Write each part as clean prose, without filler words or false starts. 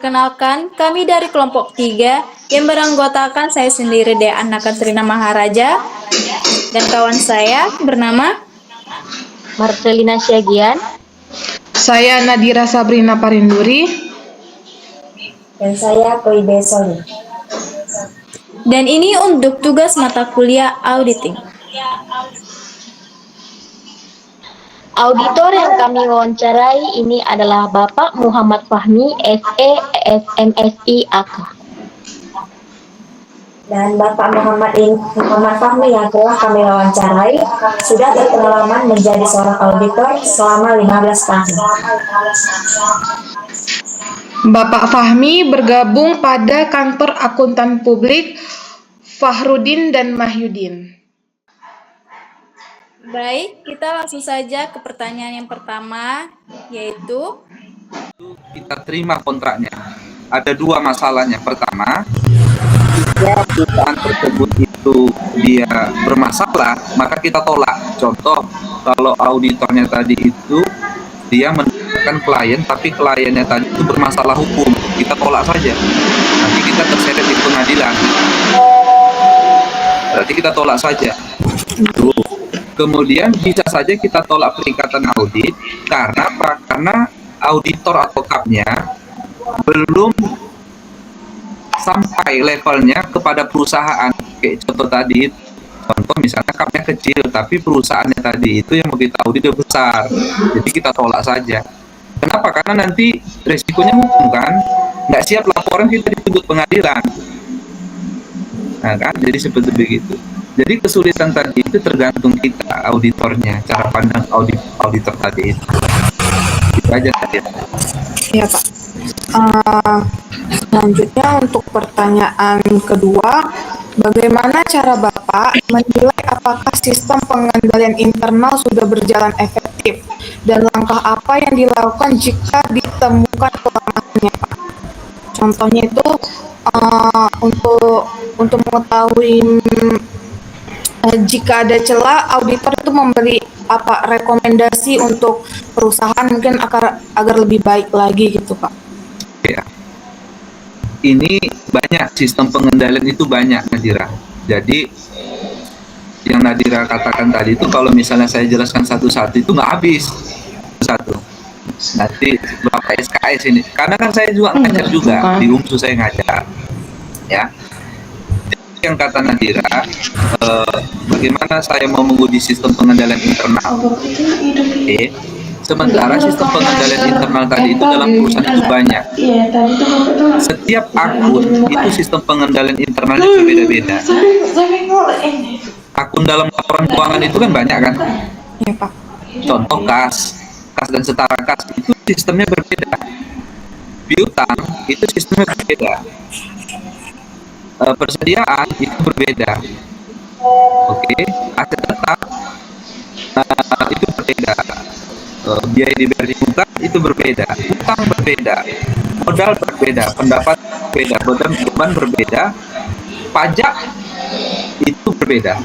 Perkenalkan, kami dari kelompok 3 yang beranggotakan saya sendiri Dean Katrina Maharaja dan kawan saya bernama Marcelina Syagian. Saya Nadira Sabrina Parinduri. Dan saya Koibe Soli. Dan ini untuk tugas mata kuliah auditing. Auditor yang kami wawancarai ini adalah Bapak Muhammad Fahmi, SE, SMSI, AK. Dan Bapak Muhammad Fahmi yang telah kami wawancarai sudah berpengalaman menjadi seorang auditor selama 15 tahun. Bapak Fahmi bergabung pada kantor akuntan publik Fahrudin dan Mahyudin. Baik, kita langsung saja ke pertanyaan yang pertama, yaitu kita terima kontraknya. Ada dua masalahnya. Pertama, jika perusahaan tersebut itu dia bermasalah, maka kita tolak. Contoh, kalau auditornya tadi itu dia mendapatkan klien, tapi kliennya tadi itu bermasalah hukum, kita tolak saja. Nanti kita terseret di pengadilan. Berarti kita tolak saja. Itu. Kemudian bisa saja kita tolak peningkatan audit karena apa? Karena auditor atau kapnya belum sampai levelnya kepada perusahaan. Kayak contoh tadi, contoh misalnya kapnya kecil tapi perusahaannya tadi itu yang mau kita audit itu besar, jadi kita tolak saja. Kenapa? Karena nanti resikonya hukum kan, nggak siap laporan kita dituntut pengadilan. Nah kan, jadi seperti begitu. Jadi kesulitan tadi itu tergantung kita, auditornya, cara pandang auditor tadi itu. Itu aja tadi. Ya Pak. Selanjutnya untuk pertanyaan kedua, bagaimana cara Bapak menilai apakah sistem pengendalian internal sudah berjalan efektif dan langkah apa yang dilakukan jika ditemukan kelemahannya, Pak? Contohnya itu untuk mengetahui jika ada celah, auditor itu memberi apa rekomendasi untuk perusahaan mungkin agar lebih baik lagi gitu Pak. Ya. Ini banyak sistem pengendalian itu banyak Nadira. Jadi yang Nadira katakan tadi itu kalau misalnya saya jelaskan satu-satu itu nggak habis satu. Nanti berapa SKS ini? Karena kan saya juga ngajar juga di UMSU saya ngajar. Ya. Yang kata Nadira, bagaimana saya mau menguji sistem pengendalian internal? Oke. Sementara sistem pengendalian internal tadi itu dalam perusahaan itu banyak. Setiap akun itu sistem pengendalian internalnya berbeda-beda. Akun dalam laporan keuangan itu kan banyak kan? Ya Pak. Contoh kas dan setara kas itu sistemnya berbeda. Piutang itu sistemnya berbeda. Persediaan itu berbeda. Oke, aset tetap itu berbeda. Biaya dibayar di muka itu berbeda, utang berbeda, modal berbeda, pendapat berbeda, beban berbeda, pajak itu berbeda.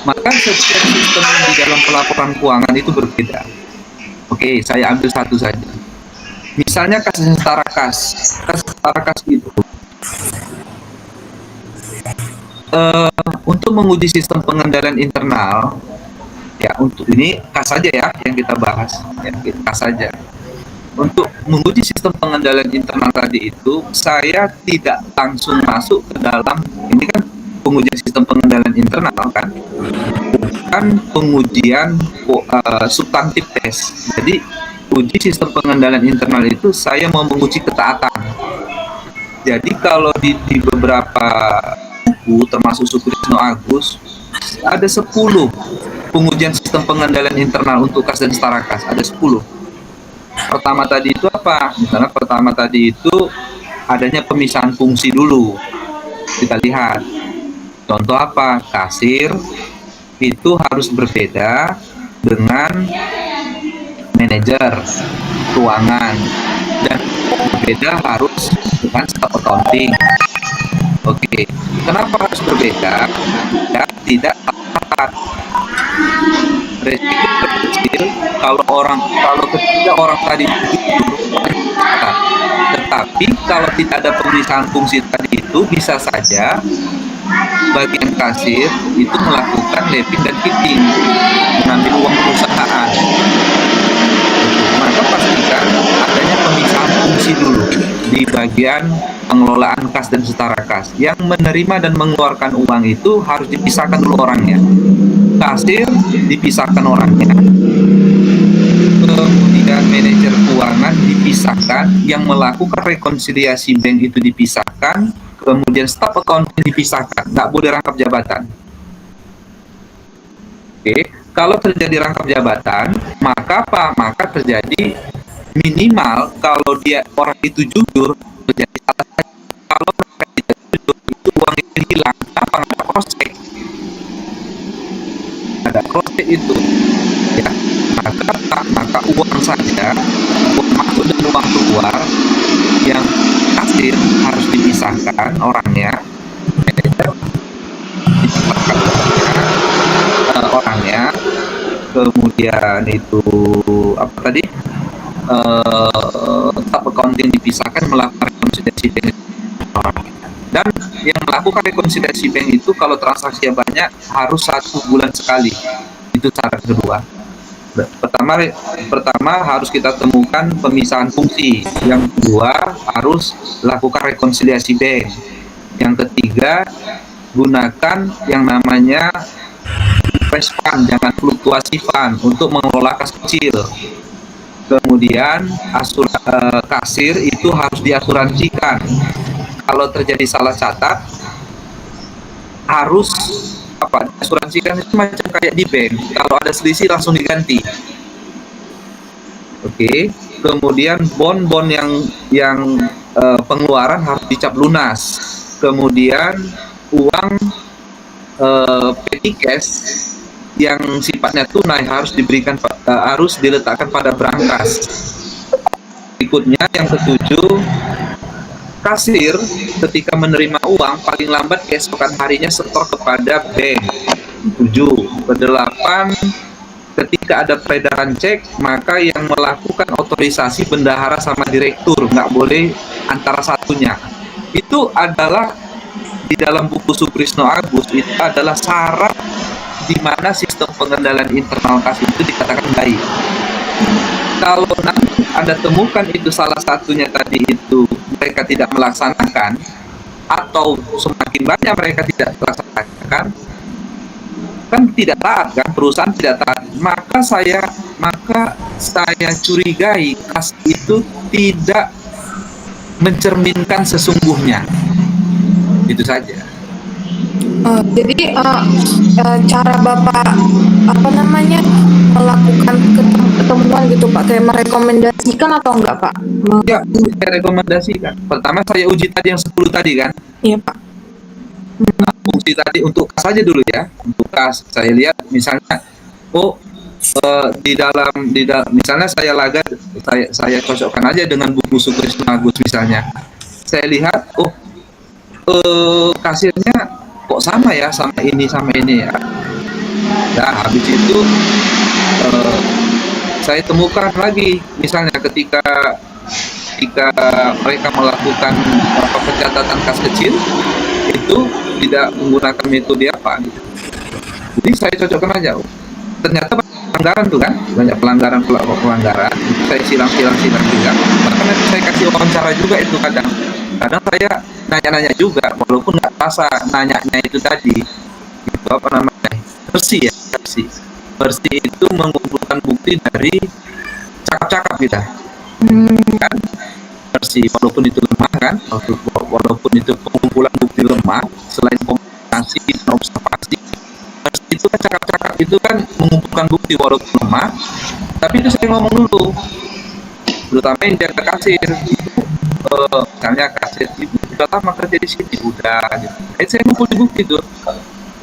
Maka setiap sistem di dalam pelaporan keuangan itu berbeda. Oke, saya ambil satu saja. Misalnya kas setara kas itu untuk menguji sistem pengendalian internal, ya untuk ini kas saja ya yang kita bahas, ya kas saja. Untuk menguji sistem pengendalian internal tadi itu, saya tidak langsung masuk ke dalam, ini kan pengujian sistem pengendalian internal kan, bukan pengujian substantif tes. Jadi uji sistem pengendalian internal itu saya mau menguji ketaatan. Jadi kalau di beberapa buku termasuk Sutrisno Agus ada 10 pengujian sistem pengendalian internal untuk kas dan setara kas, ada 10. Pertama tadi itu apa? Misalnya pertama tadi itu adanya pemisahan fungsi dulu. Kita lihat. Contoh apa? Kasir itu harus berbeda dengan manajer keuangan dan berbeda harus dengan staff accounting. Oke, kenapa harus berbeda? Ya, tidak tepat. Resiko kecil kalau ketika orang tadi tidur, Tapi kalau tidak ada pemisahan fungsi tadi itu, bisa saja bagian kasir itu melakukan debit dan kitting, mengambil uang perusahaan. Maka pastikan adanya pemisahan fungsi dulu di bagian pengelolaan kas dan setara kas. Yang menerima dan mengeluarkan uang itu harus dipisahkan dulu orangnya. Kasir dipisahkan orangnya, kemudian manajer keuangan dipisahkan, yang melakukan rekonsiliasi bank itu dipisahkan, kemudian staff accounting dipisahkan, nggak boleh rangkap jabatan. Oke, kalau terjadi rangkap jabatan, maka apa? Maka terjadi minimal kalau dia orang itu jujur, terjadi salah satu. Kalau mereka tidak jujur, itu uang itu hilang. Kenapa? Nggak cross check. Ada cross check itu, ya. Maka uang saja, uang masuk dan uang keluar, yang kasir harus dipisahkan orangnya, orangnya, kemudian itu apa tadi, staff accounting dipisahkan, melakukan rekonsiliasi bank. Dan yang melakukan rekonsiliasi bank itu kalau transaksinya banyak harus 1 bulan sekali. Itu syarat kedua. Pertama harus kita temukan pemisahan fungsi. Yang kedua harus lakukan rekonsiliasi bank. Yang ketiga gunakan yang namanya fresh fund, jangan fluktuasi fund untuk mengelola kas kecil. Kemudian kasir itu harus diasuransikan. Kalau terjadi salah catat harus asuransikan, itu macam kayak di bank. Kalau ada selisih langsung diganti. Oke. Kemudian bond yang pengeluaran harus dicap lunas. Kemudian uang petty cash yang sifatnya tunai harus diberikan, harus diletakkan pada brankas. Berikutnya yang ketujuh, kasir ketika menerima uang paling lambat keesokan harinya setor kepada bank. 7. Kedelapan, ketika ada peredaran cek, maka yang melakukan otorisasi bendahara sama direktur, nggak boleh antara satunya. Itu adalah di dalam buku Suprisno Agus, itu adalah syarat di mana sistem pengendalian internal kas itu dikatakan baik. Kalau nanti Anda temukan itu salah satunya tadi itu mereka tidak melaksanakan, atau semakin banyak mereka tidak melaksanakan, kan tidak taat kan, perusahaan tidak taat, maka saya curigai kas itu tidak mencerminkan sesungguhnya. Itu saja. Jadi cara Bapak melakukan ketemuan gitu Pak, kayak merekomendasikan atau enggak Pak? Ya, saya rekomendasikan. Pertama saya uji tadi yang 10 tadi kan. Iya Pak. Nah, fungsi tadi untuk kas saja dulu ya. Untuk kas saya lihat misalnya, di dalam misalnya saya cocokkan aja dengan buku Suprisno Agus misalnya. Saya lihat kasirnya kok sama ya, sama ini ya. Nah, habis itu saya temukan lagi misalnya ketika mereka melakukan pencatatan kas kecil itu tidak menggunakan metode apa gitu. Jadi saya cocokkan aja. Ternyata pelanggaran tuh kan, banyak pelanggaran, saya silang juga. Bahkan nanti saya kasih wawancara juga itu kadang saya nanya juga, walaupun nggak terasa nanyanya itu tadi, itu versi itu mengumpulkan bukti dari cakap-cakap kita, kan, versi walaupun itu lemah kan, walaupun itu pengumpulan bukti lemah, selain komunikasi dan observasi, versi itu kan cakap-cakap itu kan mengumpulkan bukti walaupun lemah, tapi itu saya ngomong dulu, terutama yang jaga kasir itu. Misalnya kasir ibu udah lama kerja di sini, udah gitu. Saya ngumpulin bukti tuh,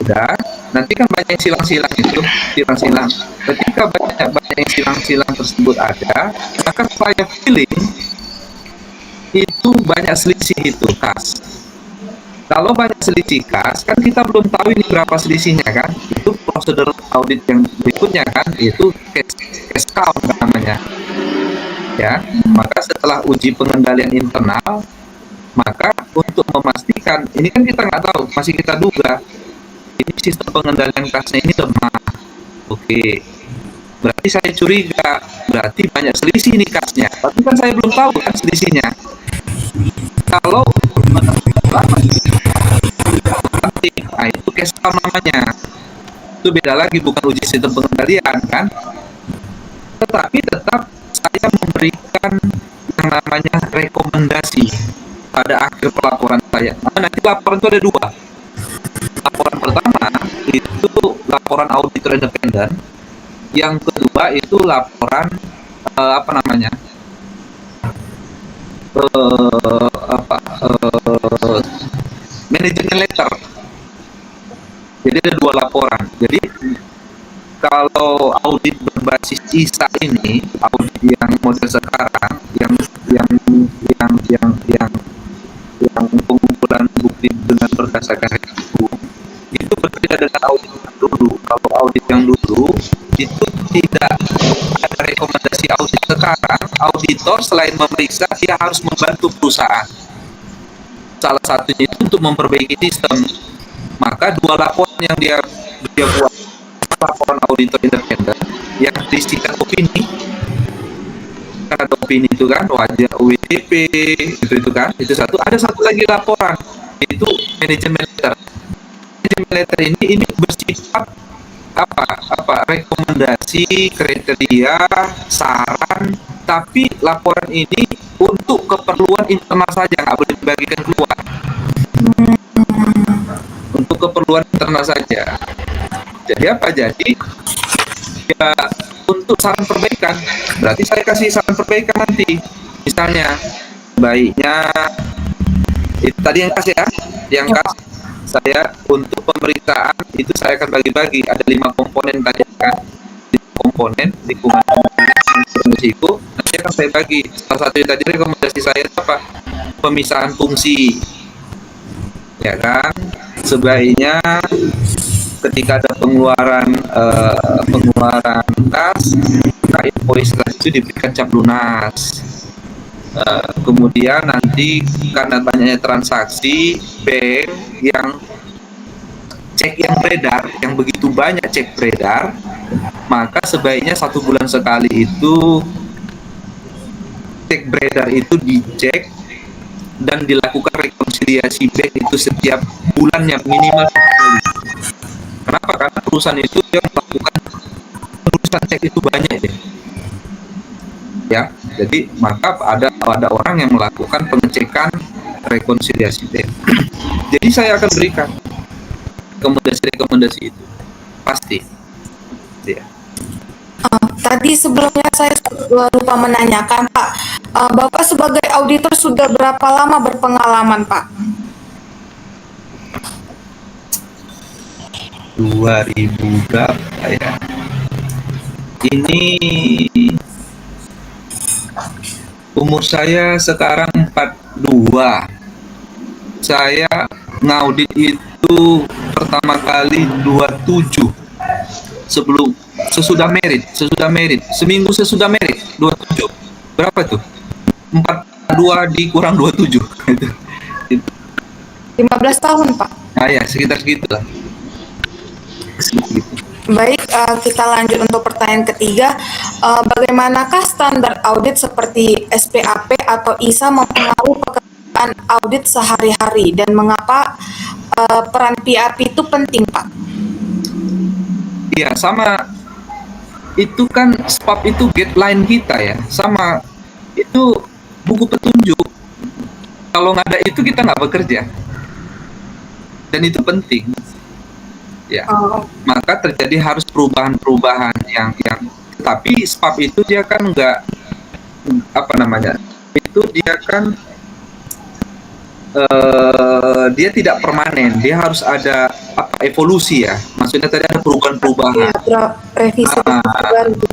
udah. Nanti kan banyak silang-silang itu, silang-silang. Ketika banyak yang silang-silang tersebut ada, maka saya feeling itu banyak selisih itu kas. Kalau banyak selisih kas, kan kita belum tahu ini berapa selisihnya kan. Itu prosedur audit yang berikutnya kan, itu cash count namanya. ya. Maka setelah uji pengendalian internal, maka untuk memastikan ini kan kita nggak tahu, masih kita duga ini sistem pengendalian kasnya ini lemah. Oke, berarti saya curiga, berarti banyak selisih nih kasnya. Tapi kan saya belum tahu kan selisihnya. Kalau penting, nah itu case farm namanya. Itu beda lagi, bukan uji sistem pengendalian kan. Tetapi tetap saya memberikan yang namanya rekomendasi pada akhir pelaporan saya. Nah, nanti laporan itu ada dua. Laporan pertama itu laporan auditor independen. Yang kedua itu laporan apa namanya? Manajemen letter. Jadi ada dua laporan. Jadi kalau audit berbasis ISA ini, audit yang model sekarang, yang yang yang pengumpulan bukti dengan berdasarkan resiko, itu berbeda dengan audit yang dulu. Kalau audit yang dulu itu tidak ada rekomendasi audit. Sekarang auditor selain memeriksa, dia harus membantu perusahaan. Salah satunya itu untuk memperbaiki sistem. Maka dua laporan yang dia buat, laporan auditor independen yang berisikan opini, kan ada opini itu kan, wajah UWDP itu kan, itu satu. Ada satu lagi laporan, itu manajemen letter. Manajemen letter ini bersifat apa rekomendasi, kriteria, saran, tapi laporan ini untuk keperluan internal saja, nggak boleh dibagikan keluar. Untuk keperluan internal saja. Jadi apa? Jadi ya untuk saran perbaikan. Berarti saya kasih saran perbaikan nanti. Misalnya baiknya itu tadi yang kasih ya, yang kasih saya untuk pemeriksaan itu saya akan bagi-bagi, ada 5 komponen tadi kan, 5 komponen lingkungan risiko. Nanti akan saya bagi. Salah satu yang tadi rekomendasi saya itu apa? Pemisahan fungsi, ya kan? Sebaiknya ketika ada pengeluaran kas, maka invoice itu diberikan cap lunas. Kemudian nanti karena banyaknya transaksi bank yang cek yang beredar, yang begitu banyak cek beredar, maka sebaiknya 1 bulan sekali itu cek beredar itu dicek dan dilakukan rekonsiliasi bank itu setiap bulannya minimal sekali. Kenapa? Karena perusahaan itu yang melakukan penulisan cek itu banyak ya. Jadi maka ada orang yang melakukan pengecekan rekonsiliasi bank. Jadi saya akan berikan rekomendasi itu pasti. Ya. Tadi sebelumnya saya lupa menanyakan Pak, Bapak sebagai auditor sudah berapa lama berpengalaman Pak? 2000 berapa ya? Ini umur saya sekarang 42. Saya ngaudit itu pertama kali 27. Sesudah merit, seminggu sesudah merit 27. Berapa tuh? 42 dikurang 27. 15 tahun Pak. Nah ya, sekitar segitulah. Baik, kita lanjut untuk pertanyaan ketiga. Bagaimanakah standar audit seperti SPAP atau ISA mempengaruhi pekerjaan audit sehari-hari dan mengapa peran PAP itu penting Pak? Iya, sama. Itu kan SPAP itu guideline kita ya, sama itu buku petunjuk. Kalau nggak ada itu kita nggak bekerja, dan itu penting ya. Maka terjadi harus perubahan yang tapi SPAP itu dia kan nggak itu dia kan dia tidak permanen, dia harus ada evolusi ya, maksudnya tadi ada perubahan-perubahan. Revisi baru gitu.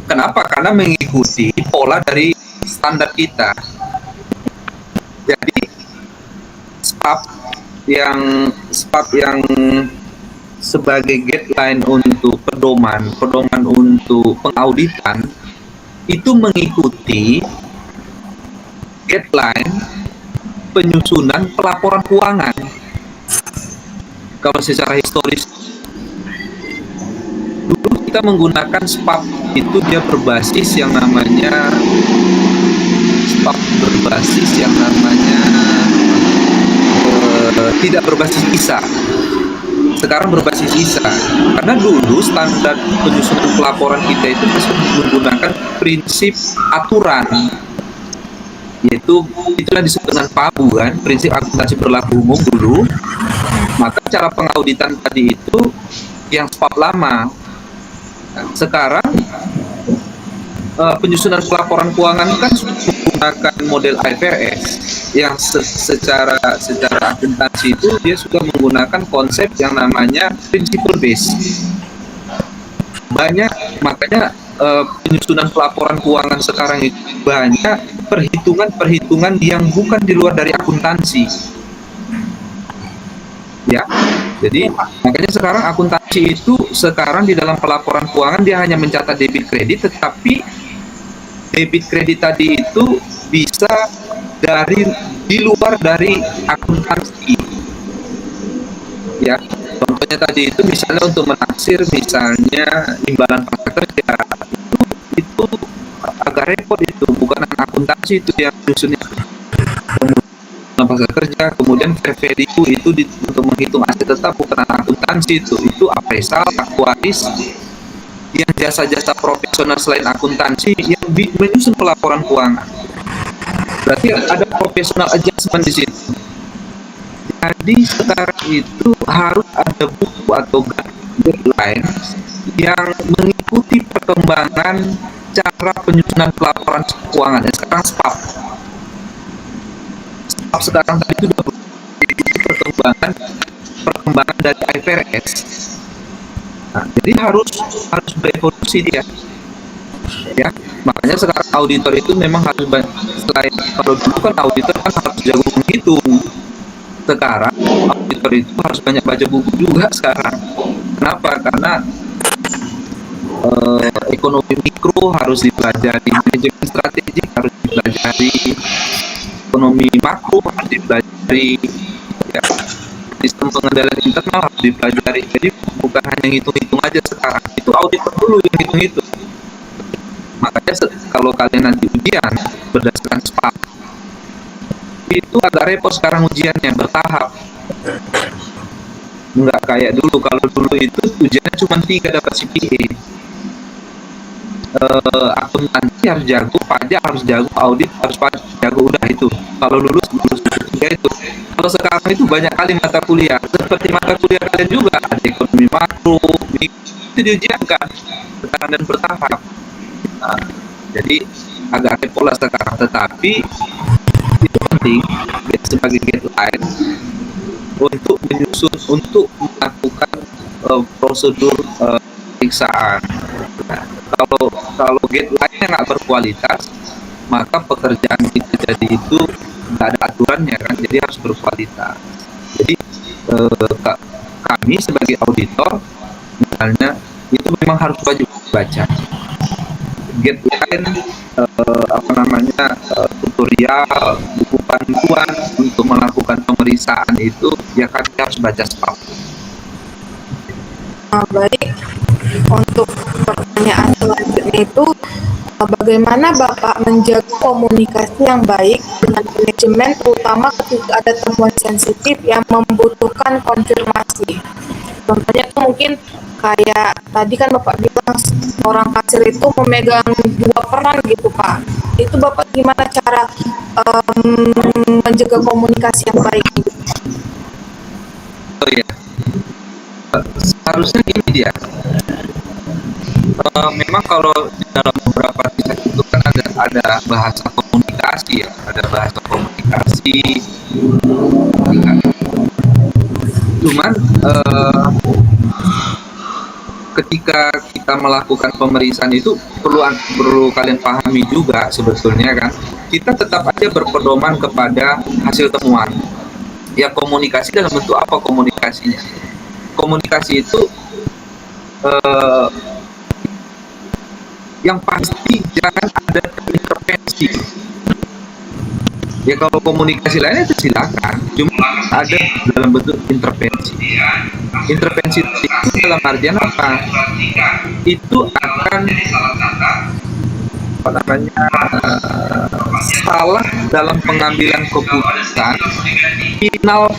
Kenapa? Karena mengikuti pola dari standar kita. Jadi SPAP yang sebagai guideline untuk pedoman untuk pengauditan itu mengikuti guideline penyusunan pelaporan keuangan. Kalau secara historis dulu kita menggunakan SPAP itu dia berbasis yang namanya tidak berbasis ISA. Sekarang berbasis ISA. Karena dulu standar penyusunan pelaporan kita itu masih menggunakan prinsip aturan, yaitu itulah disebut dengan PABU kan, prinsip akuntansi berlaku umum dulu. Maka cara pengauditan tadi itu yang SPAP lama. Sekarang penyusunan pelaporan keuangan kan menggunakan model IFRS yang secara akuntansi itu dia sudah menggunakan konsep yang namanya principle base. Makanya penyusunan pelaporan keuangan sekarang itu banyak perhitungan yang bukan di luar dari akuntansi. Ya, jadi makanya sekarang akuntansi itu sekarang di dalam pelaporan keuangan dia hanya mencatat debit kredit, tetapi debit kredit tadi itu bisa di luar dari akuntansi. Ya, contohnya tadi itu misalnya untuk menaksir misalnya imbalan pangkat kerja itu agak repot, itu bukan akuntansi itu yang nyusunnya. Pasar kerja, kemudian fair value itu untuk menghitung aset tetap bukan akuntansi, itu appraisal, aktuaris, yang jasa-jasa profesional selain akuntansi yang menyusun pelaporan keuangan. Berarti ada professional adjustment di situ. Jadi sekarang itu harus ada buku atau guideline yang mengikuti perkembangan cara penyusunan pelaporan keuangan. Sekarang SPAP sekarang tadi itu perkembangan dari IFRS. Nah, jadi harus berevolusi dia. Ya, makanya sekarang auditor itu memang harus selain kalau dulu kan auditor kan harus jago menghitung. Sekarang auditor itu harus banyak baca buku juga sekarang. Kenapa? Karena ekonomi mikro harus dipelajari, manajemen strategik harus dipelajari, ekonomi makro harus dipelajari, ya, sistem pengendalian internal harus dipelajari. Jadi bukan hanya hitung-hitung aja sekarang, itu auditor dulu yang hitung-hitung. Makanya kalau kalian nanti ujian berdasarkan SPAP itu agak repot sekarang ujiannya, bertahap. Nggak kayak dulu. Kalau dulu itu ujiannya cuma 3 dapat CPA. Akuntansi harus jago, pajak harus jago, audit harus jago, udah itu. Kalau lulus 3 itu. Kalau sekarang itu banyak kali mata kuliah. Seperti mata kuliah kalian juga ada ekonomi makro, itu diujiankan sekarang dan bertahap. Nah, jadi agak repot lah sekarang, tetapi itu penting ya, sebagai guideline untuk menyusun, untuk melakukan prosedur pemeriksaan. Nah, kalau guideline-nya nggak berkualitas, maka pekerjaan kita jadi itu nggak ada aturannya kan, jadi harus berkualitas. Jadi kami sebagai auditor misalnya itu memang harus wajib baca guideline, tutorial, buku panduan untuk melakukan pemeriksaan itu ya kami harus baca SPAP. Baik, untuk pertanyaan selanjutnya itu bagaimana Bapak menjaga komunikasi yang baik dengan manajemen, terutama ketika ada temuan sensitif yang membutuhkan konfirmasi. Contohnya itu mungkin kayak tadi kan Bapak bilang orang kasir itu memegang 2 peran gitu Pak. Itu Bapak gimana cara menjaga komunikasi yang baik? Oh ya, seharusnya gini dia. Memang kalau di dalam beberapa kisah itu kan ada bahasa komunikasi ya, ada bahasa komunikasi. Cuman ketika kita melakukan pemeriksaan itu perlu kalian pahami juga sebetulnya kan, kita tetap aja berpedoman kepada hasil temuan. Ya, komunikasi dalam bentuk apa komunikasinya? Komunikasi itu yang pasti jangan ada intervensi. Ya kalau komunikasi lainnya itu silakan, cuma ada dalam bentuk intervensi. Intervensi itu dalam artian apa? Itu akan salah dalam pengambilan keputusan final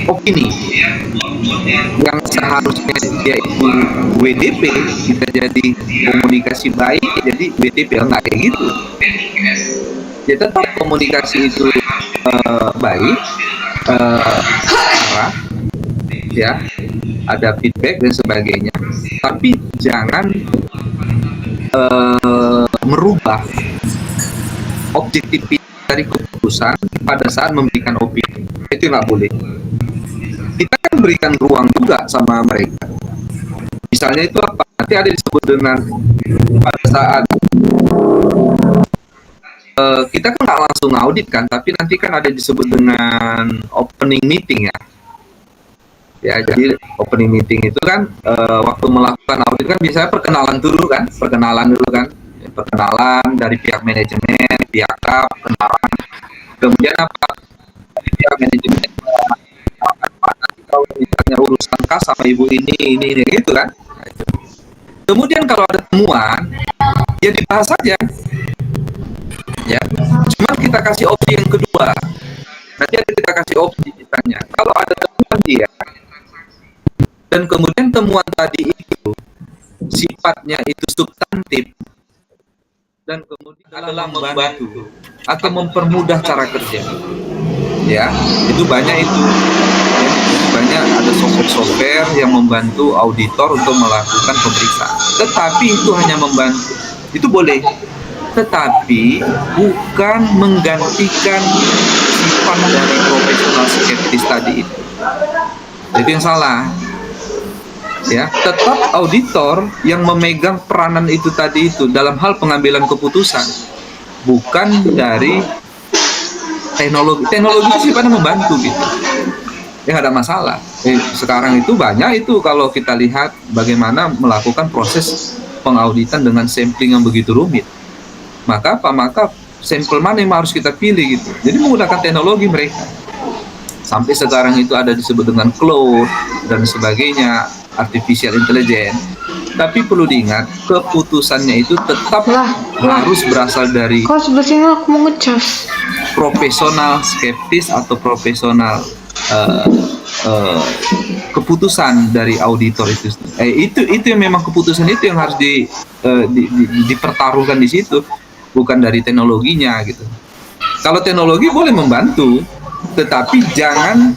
opini yang seharusnya dia itu WDP, kita jadi komunikasi baik jadi WDP, enggak kayak gitu. Ya tetap komunikasi itu baik, arah, ya ada feedback dan sebagainya, tapi jangan merubah objektivitas dari keputusan pada saat memberikan opini. Itu nggak boleh. Kita kan berikan ruang juga sama mereka. Misalnya itu apa? Nanti ada disebut dengan pada saat kita kan nggak langsung audit kan, tapi nanti kan ada disebut dengan opening meeting ya. Ya, jadi opening meeting itu kan waktu melakukan audit kan biasanya perkenalan dulu kan, perkenalan dari pihak manajemen, pihak KAP, kenalan. Kemudian apa? Dari pihak manajemen kalau misalnya urusan kas sama ibu ini gitu kan. Kemudian kalau ada temuan, ya dibahas saja. Ya, cuman kita kasih opsi yang kedua. Nanti kita kasih opsi ditanya. Kalau ada temuan dia, dan kemudian temuan tadi itu sifatnya itu substantif dan kemudian adalah membantu atau mempermudah cara kerja. Ya, itu banyak itu. Banyak ada software yang membantu auditor untuk melakukan pemeriksaan. Tetapi itu hanya membantu. Itu boleh. Tetapi bukan menggantikan sifat dari profesional skeptis tadi itu. Itu yang salah. Ya, tetap auditor yang memegang peranan itu tadi itu dalam hal pengambilan keputusan, bukan dari teknologi. Teknologi itu sifatnya membantu gitu. Ya ada masalah. Sekarang itu banyak itu kalau kita lihat bagaimana melakukan proses pengauditan dengan sampling yang begitu rumit. Maka sampel mana yang harus kita pilih gitu. Jadi menggunakan teknologi mereka. Sampai sekarang itu ada disebut dengan cloud dan sebagainya, artificial intelligence. Tapi perlu diingat, keputusannya itu tetap harus berasal dari profesional skeptis atau profesional keputusan dari auditor itu. Itu yang memang keputusan itu yang harus dipertaruhkan di situ, bukan dari teknologinya gitu. Kalau teknologi boleh membantu, tetapi jangan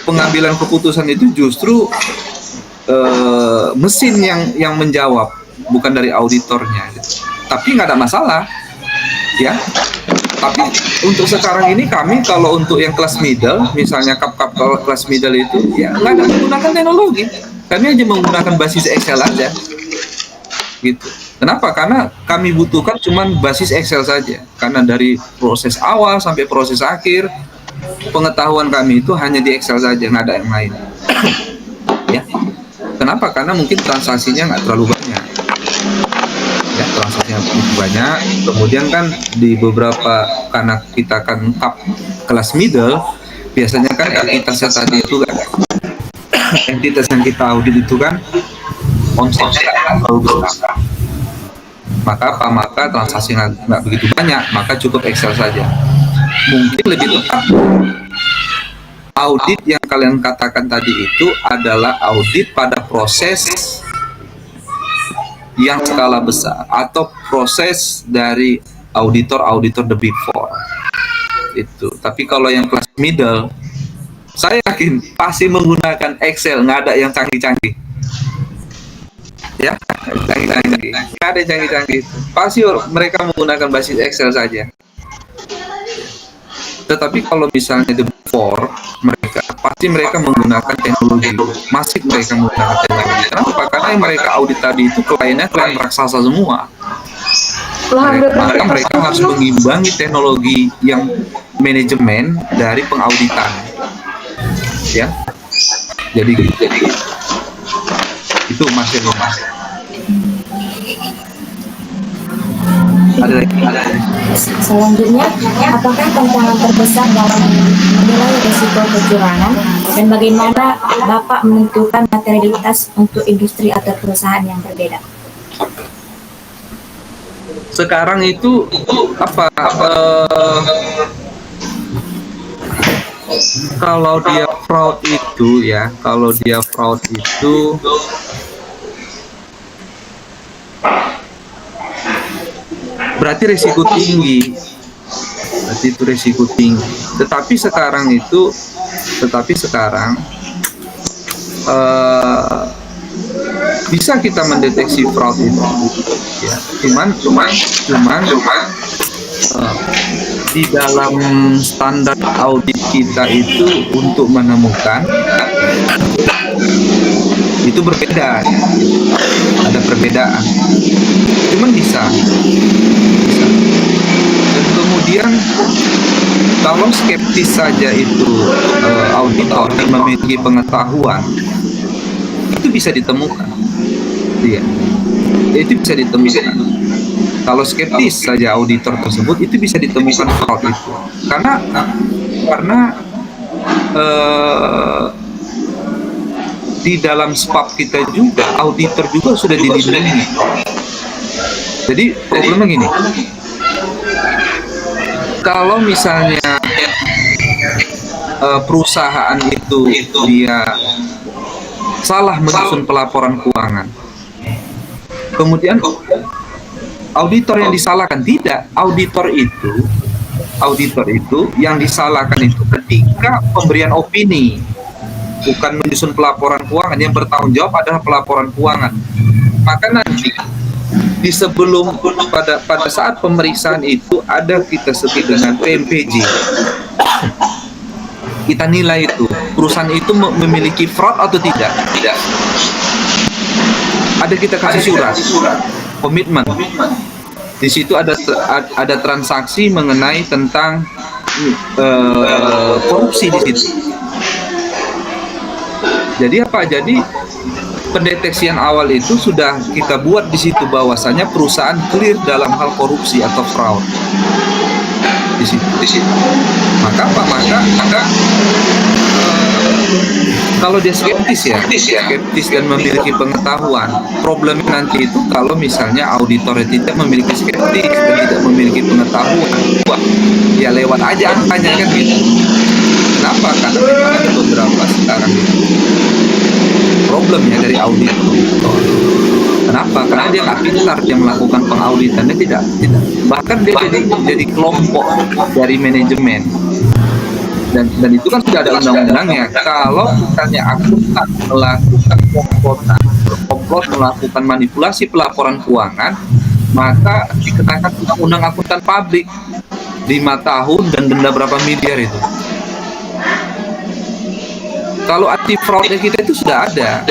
pengambilan keputusan itu justru mesin yang menjawab, bukan dari auditornya gitu. Tapi nggak ada masalah ya. Tapi untuk sekarang ini kami kalau untuk yang kelas middle, misalnya kap kelas middle itu ya nggak ada menggunakan teknologi, kami aja menggunakan basis Excel aja gitu. Kenapa? Karena kami butuhkan cuman basis Excel saja, karena dari proses awal sampai proses akhir pengetahuan kami itu hanya di Excel saja, nggak ada yang lain. Ya, kenapa? Karena mungkin transaksinya nggak terlalu banyak. Ya, transaksinya banyak. Kemudian kan di beberapa, karena kita kan kap kelas middle, biasanya kan entitasnya tadi itu kan entitas yang kita audit itu kan omsetnya terlalu besar. Maka transaksi nggak begitu banyak, maka cukup Excel saja. Mungkin lebih tepat audit yang kalian katakan tadi itu adalah audit pada proses yang skala besar atau proses dari auditor the Big Four itu. Tapi kalau yang kelas middle, saya yakin pasti menggunakan Excel, nggak ada yang canggih-canggih. Ya, canggih-canggih, nggak ada yang canggih-canggih. Pasti mereka menggunakan basis Excel saja. Tetapi kalau misalnya the Big Four, pasti mereka menggunakan teknologi. Masih mereka menggunakan teknologi. Kenapa? Karena yang mereka audit tadi itu kliennya klien raksasa semua. Maka mereka harus mengimbangi teknologi yang manajemen dari pengauditan. Ya, jadi Itu Mas Irwan. Ada lagi? Selanjutnya, apakah tantangan terbesar dalam menilai risiko kecurangan dan bagaimana Bapak menentukan materialitas untuk industri atau perusahaan yang berbeda? Sekarang itu apa? Kalau dia fraud itu ya, berarti risiko tinggi. Berarti itu risiko tinggi. Tetapi sekarang bisa kita mendeteksi fraud itu, ya. Cuman di dalam standar audit kita itu untuk menemukan itu berbeda, ya. Ada perbedaan. Cuman bisa. Dan kemudian kalau skeptis saja itu auditor yang memiliki pengetahuan itu bisa ditemukan, ya. Itu bisa ditemukan. Kalau skeptis saja auditor tersebut itu bisa ditemukan fraud itu, karena di dalam SPAP kita juga auditor juga sudah dilindungi. Jadi problemnya gini, kalau misalnya perusahaan itu dia salah menyusun pelaporan keuangan, kemudian auditor yang disalahkan. Tidak, auditor itu yang disalahkan itu ketika pemberian opini, bukan menyusun pelaporan keuangan. Yang bertanggung jawab adalah pelaporan keuangan. Maka nanti di sebelum pada saat pemeriksaan itu ada kita sebut dengan PMPJ. Kita nilai itu perusahaan itu memiliki fraud atau tidak. Ada kita kasih surat komitmen. Di situ ada transaksi mengenai tentang korupsi di situ. Jadi apa? Jadi pendeteksian awal itu sudah kita buat di situ bahwasanya perusahaan clear dalam hal korupsi atau fraud. Di situ. Maka apa? Maka kalau dia skeptis dan memiliki pengetahuan, problemnya nanti itu kalau misalnya auditornya tidak memiliki skeptis dan tidak memiliki pengetahuan, ya lewat aja angkanya kan gitu. Kenapa? Karena memang ada beberapa sekarang itu problemnya dari auditor. Kenapa? Karena dia nggak pintar dia melakukan pengauditannya, tidak. Bahkan dia jadi kelompok dari manajemen. Dan itu kan sudah ada undang-undangnya. Kalau misalnya akuntan melakukan komplot melakukan manipulasi pelaporan keuangan, maka dikenakan undang-undang akuntan publik 5 tahun dan denda berapa miliar itu. Kalau anti fraudnya kita itu sudah ada.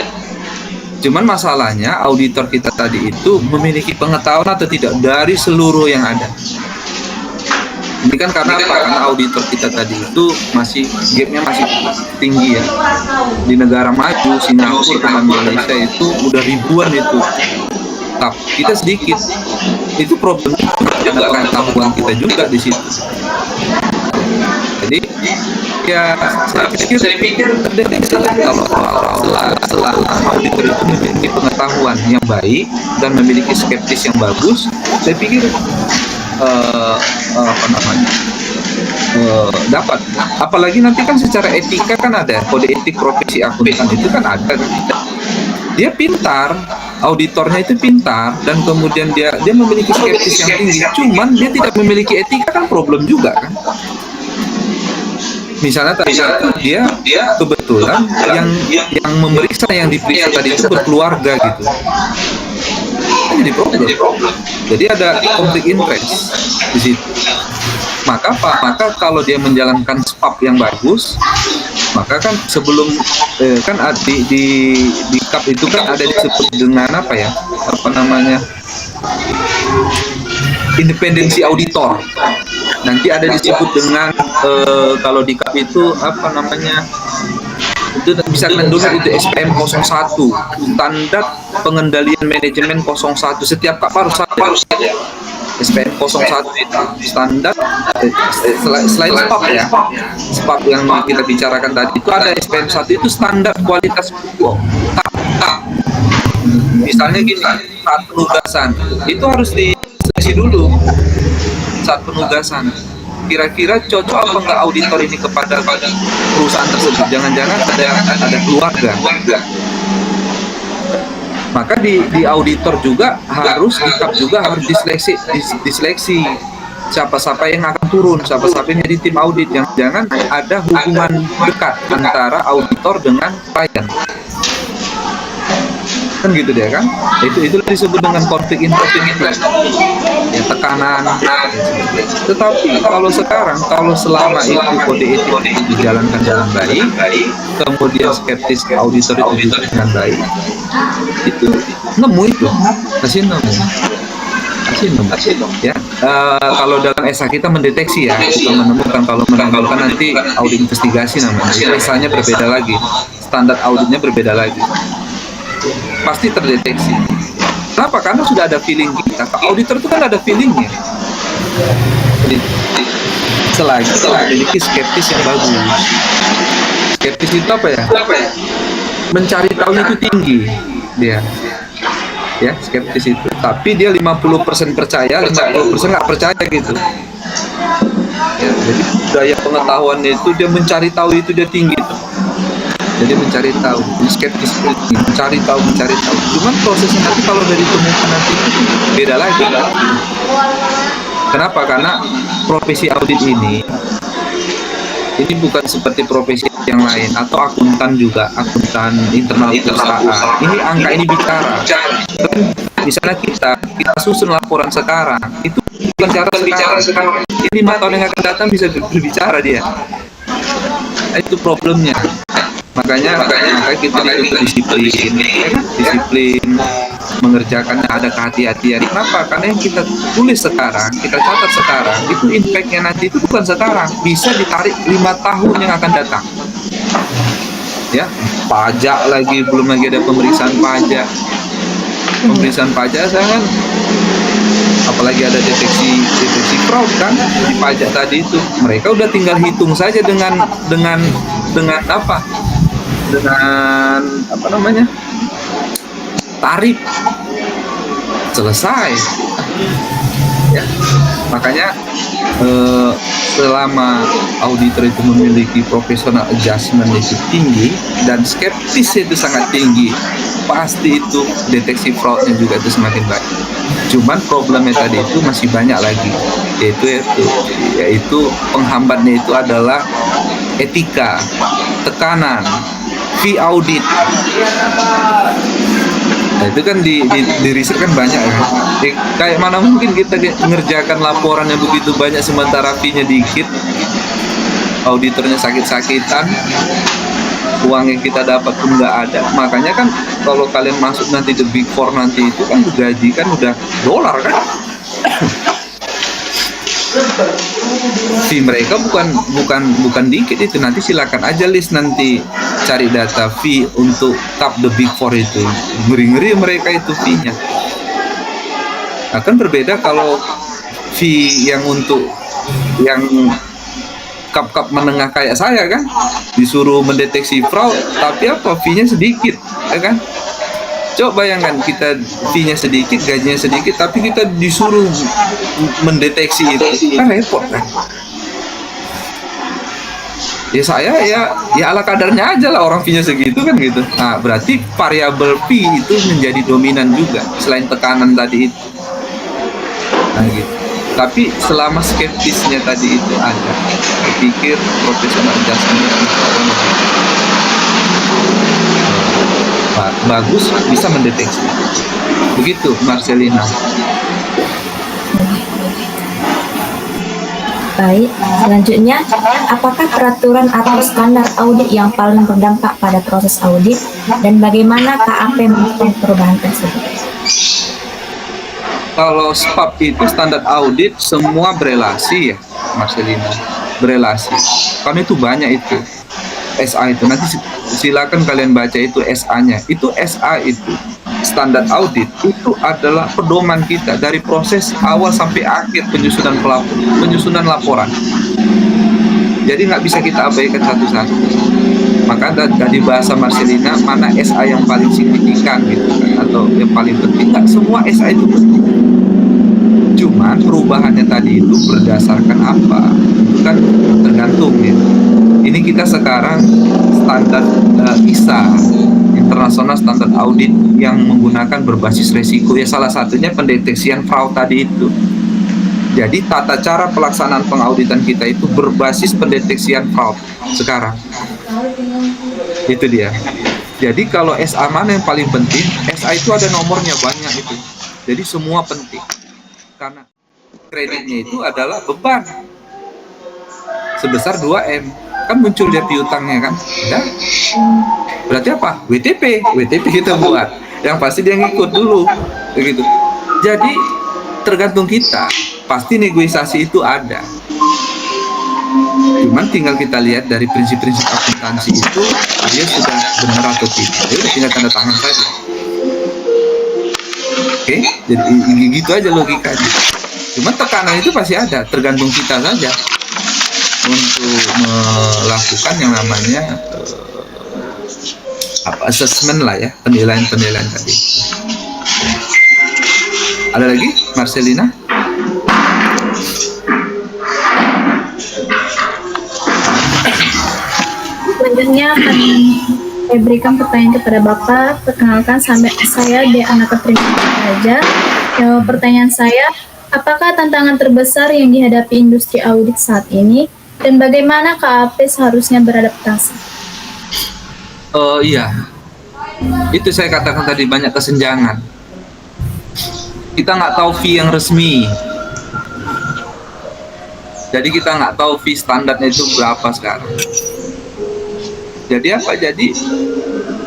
Cuman masalahnya auditor kita tadi itu memiliki pengetahuan atau tidak dari seluruh yang ada. Ini kan karena apa? Karena auditor kita tadi itu gapnya masih tinggi ya. Di negara maju, Singapura dan Malaysia itu udah ribuan itu. Tapi kita sedikit. Itu problemnya juga pengetahuan kita juga di situ. Jadi ya saya pikir kalau auditor itu memiliki pengetahuan yang baik dan memiliki skeptis yang bagus, saya pikir dapat. Apalagi nanti kan secara etika kan ada kode etik profesi akuntan, itu kan ada. Dia pintar, auditornya itu pintar, dan kemudian dia memiliki skeptis yang tinggi. Cuman dia tidak memiliki etika, kan problem juga kan. Misalnya tadi dia kebetulan yang memeriksa, yang diperiksa tadi itu berkeluarga gitu. Jadi problem. Jadi ada konflik interest di situ. Maka apa? Maka kalau dia menjalankan SPAP yang bagus, maka kan sebelum kan di KAP itu kan ada disebut dengan apa ya? Apa namanya? Independensi auditor. Nanti ada disebut dengan kalau di KAP itu apa namanya? Itu bisa kalian download, itu SPM 01, standar pengendalian manajemen 01. Setiap kap harus ada SPM 01 itu standar. Selain SPAP ya, SPAP yang kita bicarakan tadi, itu ada SPM 1 itu standar kualitas pupuk. Misalnya gini, saat penugasan itu harus diseleksi dulu. Saat penugasan kira-kira cocok apa enggak auditor ini kepada perusahaan tersebut. Jangan-jangan ada keluarga. Maka di auditor juga harus diseleksi siapa-siapa yang akan turun, siapa-siapa yang jadi tim audit. Jangan ada hubungan dekat antara auditor dengan klien. Kan gitu dia kan, itu disebut dengan konflik interest ya, tekanan. Tetapi kalau selama itu kode etik dijalankan dengan baik, kemudian skeptis auditor itu juga dengan baik, itu kasih nemu ya. Kalau dalam SA kita mendeteksi ya, kita menemukan. Kalau menanggalkan nanti audit investigasi namanya, SA-nya berbeda lagi, standar auditnya berbeda lagi, pasti terdeteksi. Kenapa? Karena sudah ada feeling kita. Auditor itu kan ada feelingnya. Selagi memiliki skeptis yang bagus. Skeptis itu apa ya? Mencari tahunya itu tinggi dia. Ya, skeptis itu. Tapi dia 50% percaya, 50% nggak percaya gitu. Ya, jadi daya pengetahuan itu, dia mencari tahu itu dia tinggi tuh. Jadi mencari tahu, skeptis mencari tahu. Cuman prosesnya nanti kalau dari ditemukan nanti itu beda lagi. Kenapa? Karena profesi audit ini bukan seperti profesi yang lain, atau akuntan juga, akuntan internal perusahaan. Ini angka ini bicara. Misalnya kita susun laporan sekarang, itu bukan cara bicara sekarang. Ini 5 tahun yang akan datang bisa berbicara dia. Itu problemnya. Makanya kita itu disiplin mengerjakannya, ada kehati-hatian. Kenapa? Karena yang kita tulis sekarang, kita catat sekarang, itu impact-nya nanti itu bukan sekarang, bisa ditarik 5 tahun yang akan datang. Ya, pajak lagi, belum lagi ada pemeriksaan pajak. Pemeriksaan pajak kan, apalagi ada deteksi fraud kan di pajak tadi itu. Mereka udah tinggal hitung saja dengan apa? Dengan tarif, selesai ya. Makanya selama auditor itu memiliki professional adjustment itu tinggi dan skeptis itu sangat tinggi, pasti itu deteksi fraudnya juga itu semakin baik. Cuman problemnya tadi itu masih banyak lagi, yaitu penghambatnya itu adalah etika, tekanan, fee audit. Nah, itu kan di riset kan banyak ya. Kayak mana mungkin kita mengerjakan laporan yang begitu banyak sementara fee-nya dikit, auditornya sakit-sakitan, uang yang kita dapat pun nggak ada. Makanya kan kalau kalian masuk nanti the Big Four nanti itu kan gaji kan udah dolar kan. Fee mereka bukan dikit itu. Nanti silakan aja list nanti cari data fee untuk top the Big Four itu. Ngeri-ngeri mereka itu fee-nya. Akan berbeda kalau fee yang untuk yang kap menengah kayak saya kan, disuruh mendeteksi fraud, tapi apa fee-nya sedikit, ya kan? Coba bayangkan kita fee-nya sedikit, gajinya sedikit, tapi kita disuruh mendeteksi itu, kan repot kan? Ya saya ya ala kadarnya aja lah, orang fee-nya segitu kan gitu. Nah berarti variabel fee itu menjadi dominan juga selain tekanan tadi itu. Nah gitu. Tapi selama skeptisnya tadi itu ada, saya pikir profesional adjustment bagus, bisa mendeteksi. Begitu Marcelina. Baik, selanjutnya, apakah peraturan atau standar audit yang paling berdampak pada proses audit dan bagaimana KAP mendukung perubahan tersebut? Kalau SPAP itu standar audit semua berelasi ya, Marcelina, berelasi. Kan itu banyak itu. SA itu nanti silakan kalian baca itu SA-nya. Itu SA itu standar audit itu adalah pedoman kita dari proses awal sampai akhir penyusunan laporan. Jadi nggak bisa kita abaikan satu-satu. Maka tadi bahasa Marcelina, mana SA yang paling signifikan gitu kan, atau yang paling penting. Nggak semua SA itu penting. Cuman perubahannya tadi itu berdasarkan apa? Itu kan tergantung ya. Ini kita sekarang standar ISA, International Standard Audit, yang menggunakan berbasis resiko ya, salah satunya pendeteksian fraud tadi itu. Jadi tata cara pelaksanaan pengauditan kita itu berbasis pendeteksian fraud sekarang. Itu dia. Jadi kalau SA mana yang paling penting? SA itu ada nomornya banyak itu. Jadi semua penting. Karena kreditnya itu adalah beban sebesar 2M. Kan muncul dia piutangnya kan. Ya. Berarti apa? WTP kita buat. Yang pasti dia ngikut dulu. Begitu. Jadi tergantung kita. Pasti negosiasi itu ada. Cuman tinggal kita lihat dari prinsip-prinsip akuntansi itu dia sudah benar atau tidak. Dia tinggal tanda tangan saja. Oke, jadi gitu aja logikanya. Cuman tekanan itu pasti ada, tergantung kita saja untuk melakukan yang namanya assessment lah ya, penilaian tadi. Ada lagi, Marcelina? Selanjutnya akan saya berikan pertanyaan kepada Bapak. Perkenalkan, saya Deanna Katrina Maharaja. Pertanyaan saya, apakah tantangan terbesar yang dihadapi industri audit saat ini dan bagaimana KAP seharusnya beradaptasi? Iya, itu saya katakan tadi, banyak kesenjangan. Kita nggak tahu fee yang resmi. Jadi kita nggak tahu fee standarnya itu berapa sekarang. Jadi apa?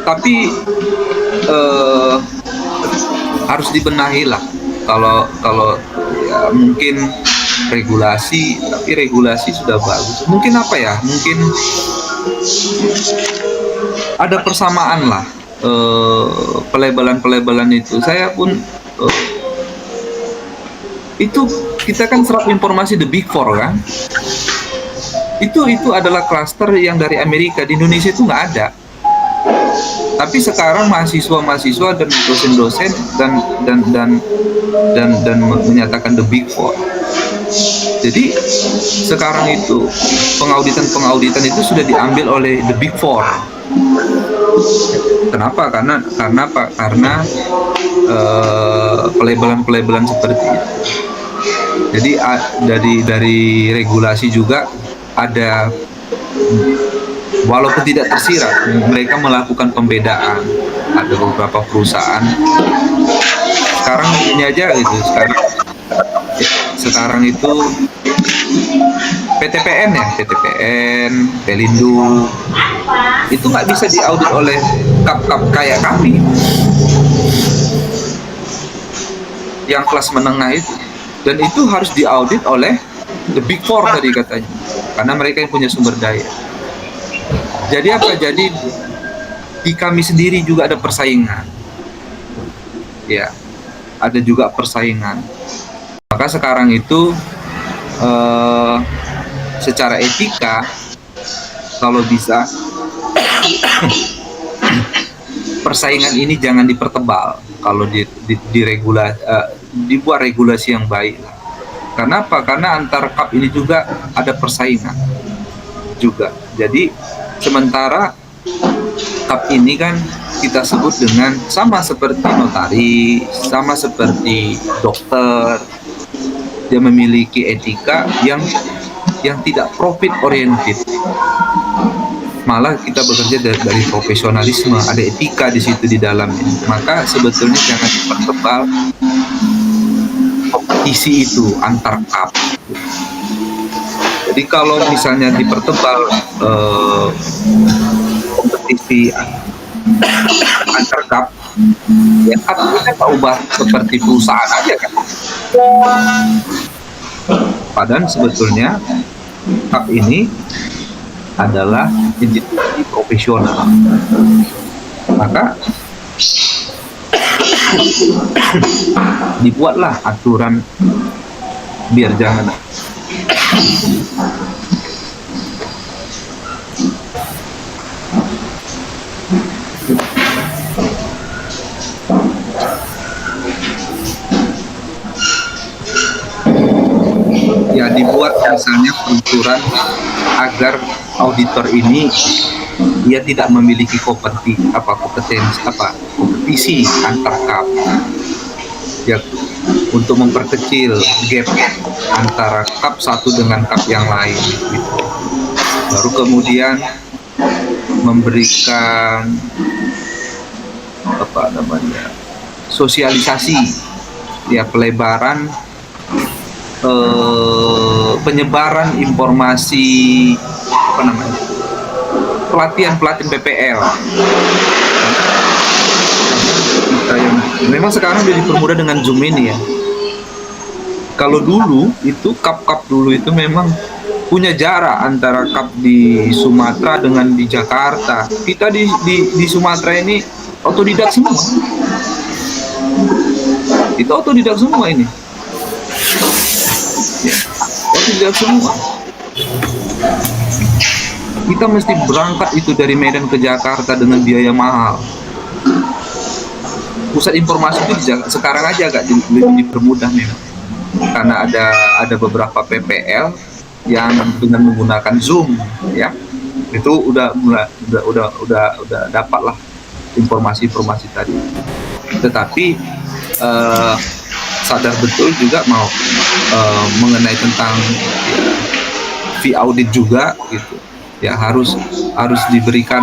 Tapi harus dibenahi lah. Kalau ya mungkin regulasi, tapi regulasi sudah bagus. Mungkin apa ya? Mungkin ada persamaan lah pelebelan itu. Saya pun itu kita kan serap informasi the Big Four kan. Itu adalah klaster yang dari Amerika, di Indonesia itu nggak ada. Tapi sekarang mahasiswa dan dosen-dosen dan menyatakan the Big Four. Jadi sekarang itu pengauditan itu sudah diambil oleh the Big Four. Kenapa? Karena pelebelan seperti itu. Jadi dari regulasi juga ada, walaupun tidak tersirat, mereka melakukan pembedaan. Ada beberapa perusahaan sekarang ini aja gitu. Sekarang itu PTPN, Pelindo itu nggak bisa diaudit oleh kap kayak kami yang kelas menengah itu, dan itu harus diaudit oleh the Big Four tadi katanya, karena mereka yang punya sumber daya. Jadi apa? Jadi di kami sendiri juga ada persaingan, ya, ada juga persaingan. Maka sekarang itu secara etika kalau bisa persaingan ini jangan dipertebal. Kalau dibuat regulasi yang baik. Karena apa? Karena antar kap ini juga ada persaingan juga. Jadi sementara kap ini kan kita sebut dengan sama seperti notaris, sama seperti dokter, dia memiliki etika yang tidak profit oriented. Malah kita bekerja dari profesionalisme, ada etika di situ di dalamnya. Maka sebetulnya jangan dipertebal kompetisi itu antar kap. Jadi kalau misalnya dipertebal kompetisi antar kap, ya artinya kita ubah seperti perusahaan aja kan. Padahal sebetulnya kap ini adalah institusi profesional. Maka dibuatlah aturan biar jangan ya, dibuat misalnya peraturan agar auditor ini dia tidak memiliki kompetisi antar kap, ya, untuk memperkecil gap antara kap satu dengan kap yang lain gitu. Baru kemudian memberikan sosialisasi, ya, pelebaran penyebaran informasi, pelatihan PPL. Kita yang memang sekarang udah dipermudah dengan Zoom ini ya. Kalau dulu itu kap dulu itu memang punya jarak antara kap di Sumatera dengan di Jakarta. Kita di Sumatera ini otodidak semua. Itu otodidak semua ini. Ya, otodidak semua. Kita mesti berangkat itu dari Medan ke Jakarta dengan biaya mahal. Pusat informasi itu sekarang aja agak dipermudah memang, karena ada beberapa PPL yang dengan menggunakan Zoom, ya, itu udah dapat lah informasi tadi. Tetapi sadar betul juga mau mengenai tentang fee audit juga gitu. Ya harus diberikan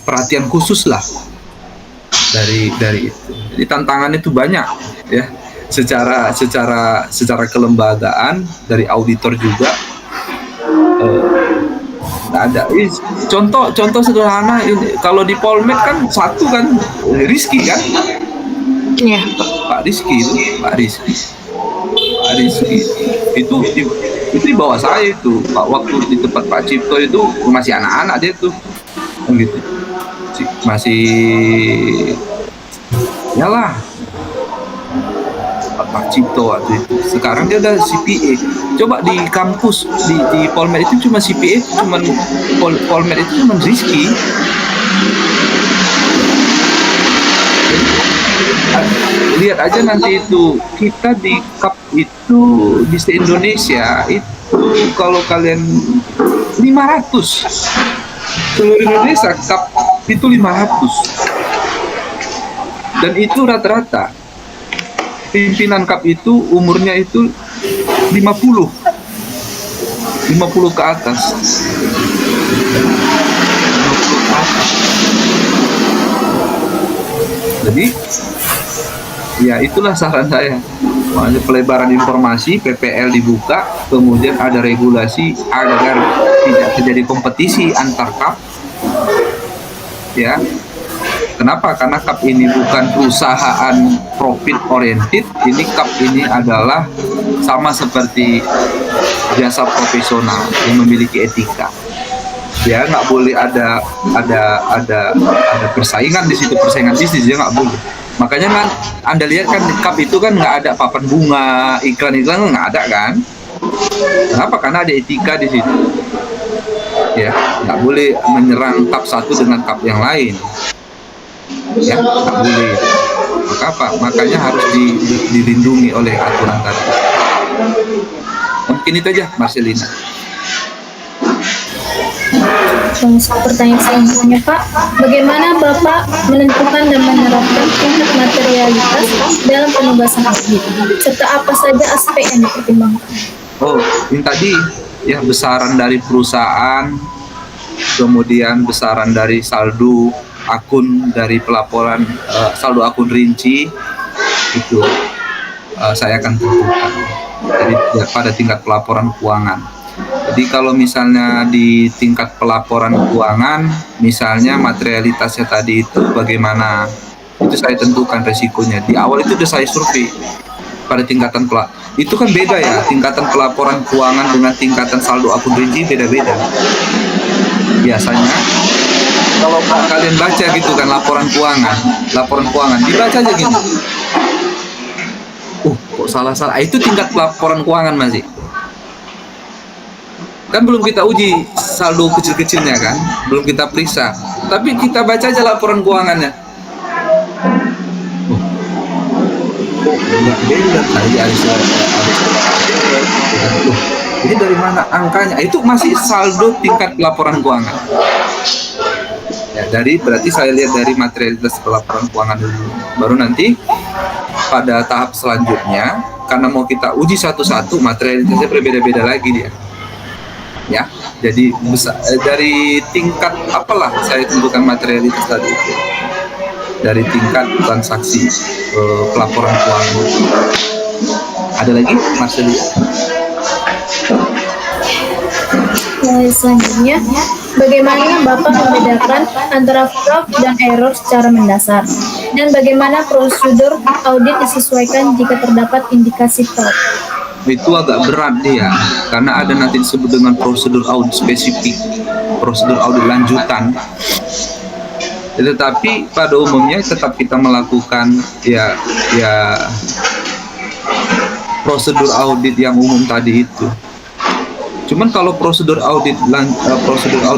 perhatian khusus lah dari itu. Jadi tantangan itu banyak ya, secara kelembagaan dari auditor juga ada. Contoh sederhana ini, kalau di Polmed kan satu kan Rizky kan, Iya. Pak Rizky itu di bawah saya itu, waktu di tempat Pak Cipto itu masih anak-anak dia tuh, gitu, masih yalah Pak Cipto waktu itu. Sekarang dia udah CPA. Coba di kampus di Polmed itu cuma CPA, Polmed itu cuma Rizky. Lihat aja nanti itu, kita di kap itu di se-Indonesia itu kalau kalian 500 seluruh Indonesia kap itu 500, dan itu rata-rata pimpinan kap itu umurnya itu 50 ke atas. Jadi ya itulah saran saya, makanya pelebaran informasi, PPL dibuka, kemudian ada regulasi agar tidak terjadi kompetisi antar kap, ya. Kenapa? Karena kap ini bukan perusahaan profit oriented, ini kap ini adalah sama seperti jasa profesional yang memiliki etika. Ya, nggak boleh ada persaingan di situ, persaingan bisnis ya nggak boleh. Makanya kan Anda lihat kan kap itu kan nggak ada papan bunga, iklan nggak ada kan? Kenapa? Karena ada etika di situ. Ya, nggak boleh menyerang kap satu dengan kap yang lain. Ya, nggak boleh. Makanya harus dilindungi oleh aturan tadi. Mungkin itu aja, Marcelina. Pertanyaan selanjutnya, Pak, bagaimana Bapak menentukan dan menerapkan tingkat materialitas dalam penugasan audit, serta apa saja aspek yang dipertimbangkan? Oh, ini tadi ya, besaran dari perusahaan, kemudian besaran dari saldo akun dari pelaporan, saldo akun rinci itu saya akan tentukan pada tingkat pelaporan keuangan. Jadi kalau misalnya di tingkat pelaporan keuangan, misalnya materialitasnya tadi itu bagaimana, itu saya tentukan resikonya. Di awal itu udah saya survei. pada tingkatan itu kan beda ya, tingkatan pelaporan keuangan dengan tingkatan saldo akun rinci beda-beda. Biasanya kalau kalian baca gitu kan laporan keuangan dibaca aja gitu. Kok salah-salah. Itu tingkat pelaporan keuangan masih. Kan belum kita uji saldo kecil-kecilnya kan, belum kita periksa. Tapi kita baca aja laporan keuangannya. Enggak beda tadi ini dari mana angkanya? Itu masih saldo tingkat laporan keuangan. Ya, berarti saya lihat dari materialitas laporan keuangan dulu. Baru nanti pada tahap selanjutnya, karena mau kita uji satu-satu, materialitasnya berbeda-beda lagi dia. Ya, jadi dari tingkat apalah saya tentukan materialitas tadi itu. Dari tingkat transaksi pelaporan keuangan. Ada lagi, Marcelia? Selanjutnya, bagaimana Bapak membedakan antara fraud dan error secara mendasar? Dan bagaimana prosedur audit disesuaikan jika terdapat indikasi fraud? Itu agak berat dia, karena ada nanti disebut dengan prosedur audit spesifik, prosedur audit lanjutan. Tetapi pada umumnya tetap kita melakukan ya prosedur audit yang umum tadi itu. Cuman kalau prosedur audit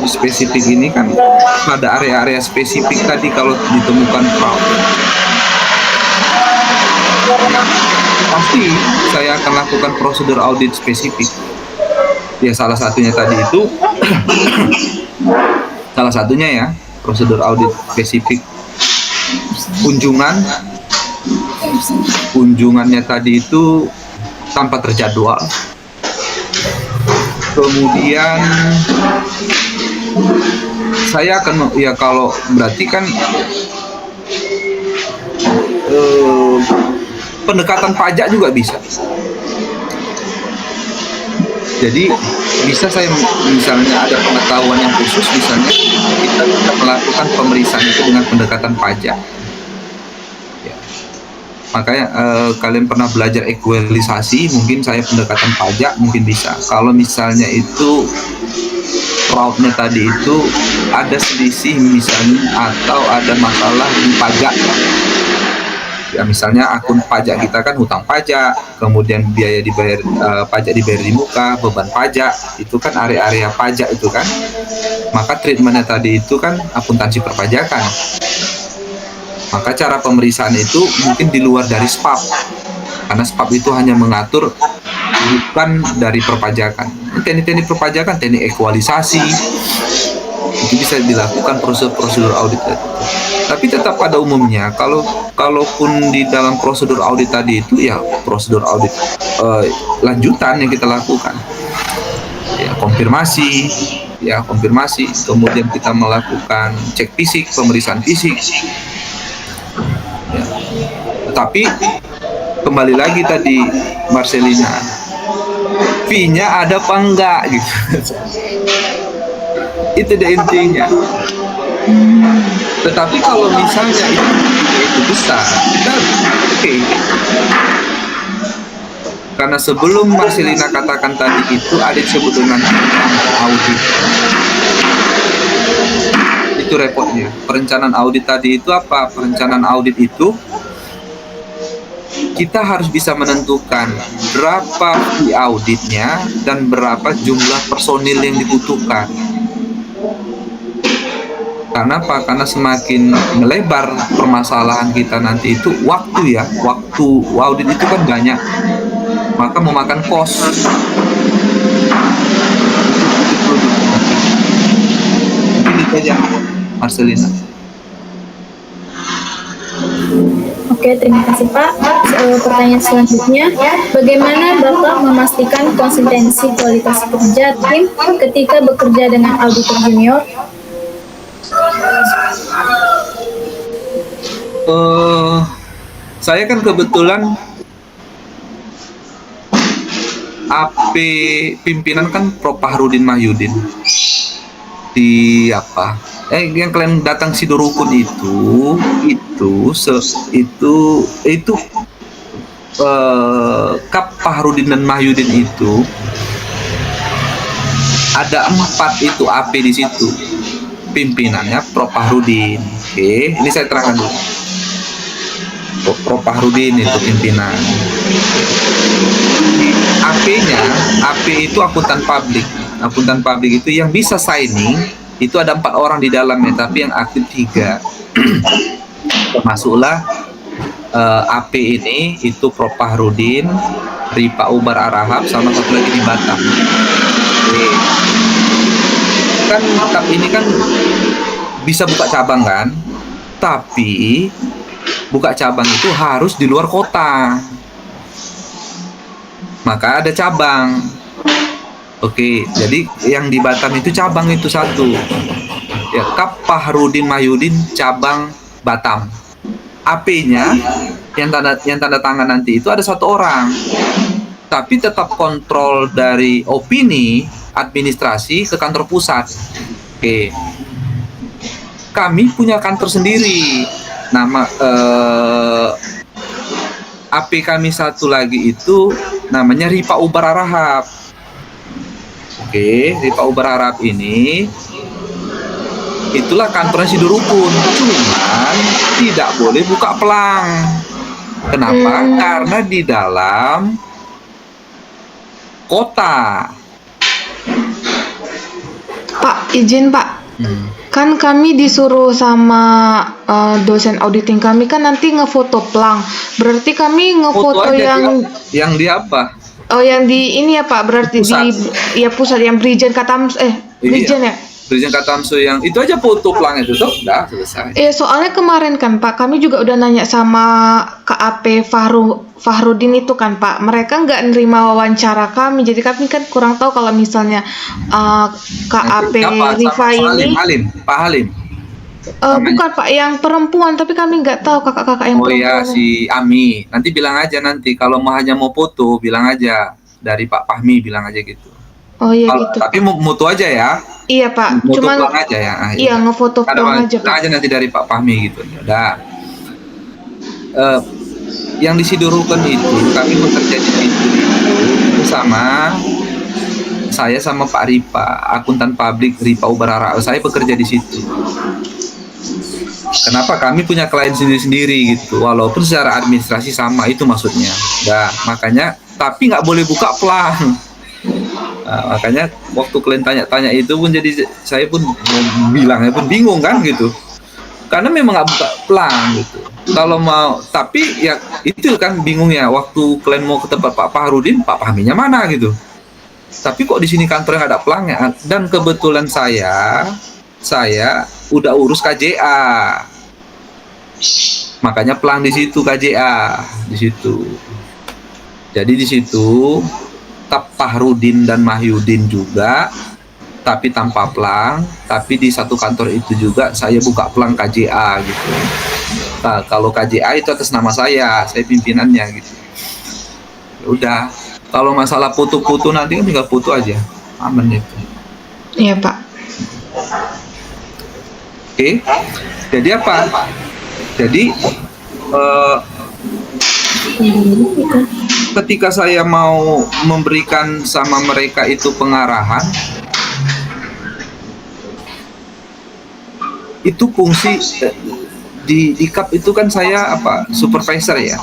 spesifik ini kan pada area-area spesifik tadi kalau ditemukan fraud, pasti saya akan lakukan prosedur audit spesifik. Ya salah satunya tadi itu salah satunya ya prosedur audit spesifik kunjungannya tadi itu tanpa terjadwal. Kemudian saya akan ya kalau berarti kan pendekatan pajak juga bisa. Jadi bisa saya misalnya ada pengetahuan yang khusus, misalnya kita bisa melakukan pemeriksaan itu dengan pendekatan pajak. Ya. Makanya kalian pernah belajar ekualisasi, mungkin saya pendekatan pajak mungkin bisa. Kalau misalnya itu fraudnya tadi itu ada selisih misalnya atau ada masalah di pajak. Ya misalnya akun pajak kita kan hutang pajak, kemudian biaya dibayar pajak dibayar di muka, beban pajak, itu kan area-area pajak itu kan. Maka treatmentnya tadi itu kan akuntansi perpajakan. Maka cara pemeriksaan itu mungkin di luar dari SPAP. Karena SPAP itu hanya mengatur bukan dari perpajakan. Teknik-teknik perpajakan, teknik ekualisasi, itu bisa dilakukan prosedur audit itu. Tapi tetap pada umumnya kalaupun di dalam prosedur audit tadi itu ya prosedur audit lanjutan yang kita lakukan. Ya konfirmasi, kemudian kita melakukan cek fisik, pemeriksaan fisik. Ya. Tetapi kembali lagi tadi Marcelina, fee-nya ada apa enggak gitu. Itu dia intinya. Tetapi kalau misalnya itu besar, kita oke. Karena sebelum Marcelina katakan tadi itu ada disebut dengan audit. Itu repotnya. Perencanaan audit tadi itu apa? Perencanaan audit itu kita harus bisa menentukan berapa fee auditnya dan berapa jumlah personil yang dibutuhkan. Karena apa? Karena semakin melebar permasalahan kita nanti itu waktu audit itu kan banyak, maka memakan kos. Mungkin itu aja, Marcelina. Oke, terima kasih Pak. Pertanyaan selanjutnya, bagaimana Bapak memastikan konsistensi kualitas kerja tim ketika bekerja dengan auditor junior? Saya kan kebetulan AP pimpinan kan Prof Fahrudin Mahyudin di apa? Yang kalian datang Sidorukun itu Kap Fahrudin dan Mahyudin itu ada 4 itu AP di situ. Pimpinannya Prof Fahrudin. Oke, ini saya terangkan dulu. Prof Fahrudin itu pimpinan. AP-nya, AP itu akuntan publik. Akuntan publik itu yang bisa signing itu ada 4 orang di dalamnya, tapi yang aktif 3. Termasuklah AP ini itu Prof Fahrudin, Ripa Ubar Arahab, sama satu lagi di Batam. Oke. Kan ini kan bisa buka cabang kan, tapi buka cabang itu harus di luar kota, maka ada cabang. Oke, jadi yang di Batam itu cabang itu 1 ya, Kap Fahrudin Mahyudin cabang Batam. AP-nya yang tanda tangan nanti itu ada 1 orang, tapi tetap kontrol dari opini administrasi ke kantor pusat. Oke, kami punya kantor sendiri, nama AP kami 1 lagi itu namanya Ripa Ubar Arahab. Oke, Ripa Ubar Arahab ini itulah kantornya Sidurukun, cuman tidak boleh buka pelang. Kenapa? Karena di dalam kota. Pak, izin Pak. Kan kami disuruh sama dosen auditing kami kan nanti ngefoto pelang. Berarti kami Foto ngefoto aja yang di apa? oh yang di ini ya Pak, berarti Pusat. di ya pusat yang Brigjen Katams Brigjen ya. Brigjen Katamso yang itu aja foto pelang itu tuh udah selesai. Soalnya kemarin kan Pak, kami juga udah nanya sama KAP Fahrudin itu kan Pak, mereka nggak nerima wawancara kami, jadi kami kan kurang tahu kalau misalnya KAP Siapa? Rifa ini Pak Halim. bukan Pak, yang perempuan, tapi kami nggak tahu kakak-kakak yang Oh perempuan. ya, si Ami. Nanti bilang aja nanti kalau hanya mau foto bilang aja dari Pak Fahmi, bilang aja gitu. Oh iya Kalau- gitu. Tapi mutu aja ya. Iya Pak, Foto cuman pelang aja ya. iya ngefoto pelang aja Bilang Pak. aja nanti dari Pak Fahmi gitu. Ya udah. Yang di Sidurukun itu kami bekerja di situ bersama saya sama Pak Ripa, akuntan publik Ripa Ubar Arahab. Saya bekerja di situ. Kenapa? Kami punya klien sendiri-sendiri gitu, walaupun secara administrasi sama, itu maksudnya. Nah, makanya, tapi nggak boleh buka pelang. Nah, makanya waktu kalian tanya-tanya itu pun jadi saya pun bilangnya pun bingung kan gitu, karena memang nggak buka pelang gitu. Kalau mau, tapi ya itu kan bingungnya waktu kalian mau ke tempat Pak Fahrudin, Pak Fahminya mana gitu. Tapi kok di sini kantornya nggak ada pelangnya, dan kebetulan saya udah urus KJA, makanya pelang di situ KJA di situ. Jadi di situ Kap Fahrudin dan Mahyudin juga, tapi tanpa pelang. Tapi di satu kantor itu juga saya buka pelang KJA gitu. Nah, kalau KJA itu atas nama saya pimpinannya gitu. Ya udah, kalau masalah foto-foto nanti kan tinggal foto aja, aman itu. Iya Pak. Oke, jadi apa? Jadi ketika saya mau memberikan sama mereka itu pengarahan, itu fungsi di KAP itu kan saya apa, supervisor ya,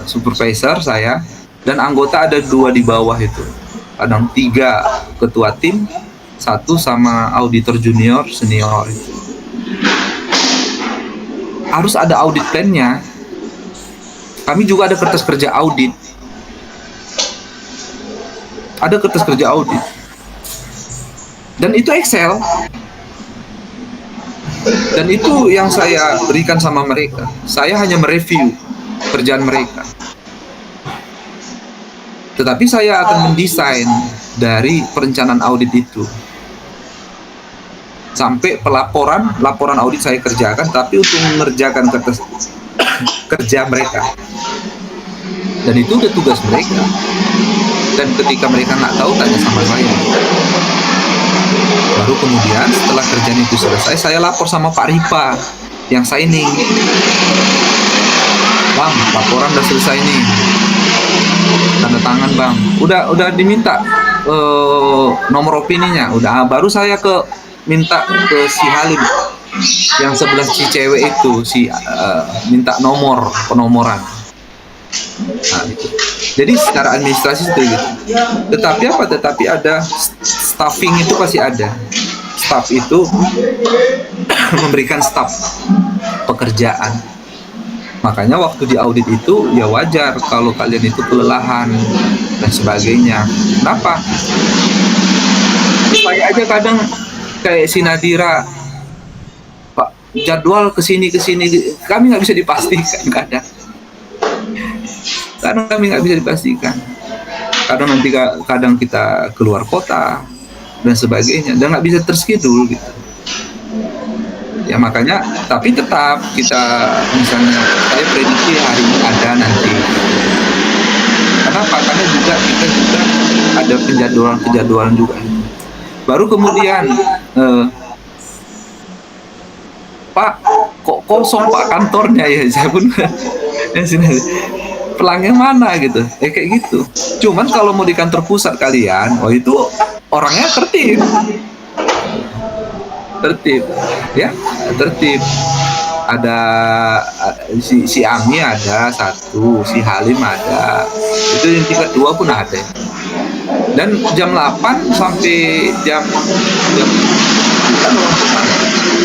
supervisor saya, dan anggota ada 2 di bawah itu, kadang 3 ketua tim, 1 sama auditor junior senior itu. Harus ada audit plan-nya. Kami juga ada kertas kerja audit. Ada kertas kerja audit. Dan itu Excel. Dan itu yang saya berikan sama mereka. Saya hanya mereview kerjaan mereka. Tetapi saya akan mendesain dari perencanaan audit itu. Sampai laporan audit saya kerjakan, tapi untuk mengerjakan kertas kerja mereka. Dan itu udah tugas mereka. Dan ketika mereka nggak tahu, tanya sama saya. Baru kemudian setelah kerjaan itu selesai, saya lapor sama Pak Ripa yang signing. Bang, laporan udah selesai nih, tanda tangan bang. Udah diminta nomor opininya, udah. Baru saya minta ke si Halim yang sebelah si cewek itu, minta nomor penomoran. Nah, gitu. Jadi secara administrasi itu gitu. Tetapi ada staffing itu pasti ada. Staff itu memberikan staff pekerjaan. Makanya waktu di audit itu ya wajar kalau kalian itu kelelahan dan sebagainya. Kenapa? Saya aja kadang kayak si Nadira, Pak, jadwal kesini, kami nggak bisa dipastikan kadang. Kami nggak bisa dipastikan. Kadang kita keluar kota dan sebagainya, dan nggak bisa terschedule gitu. Ya makanya, tapi tetap kita misalnya saya prediksi hari ini ada nanti. Kenapa? Karena kita juga ada penjadwalan juga. Baru kemudian Pak, kok kosong Pak kantornya ya? Saya pun pelangnya mana gitu, kayak gitu. Cuman kalau mau di kantor pusat kalian, itu orangnya tertib ya, tertib. Ada si Ami ada satu, si Halim ada, itu yang tingkat 2 pun ada. Dan jam 8 sampai jam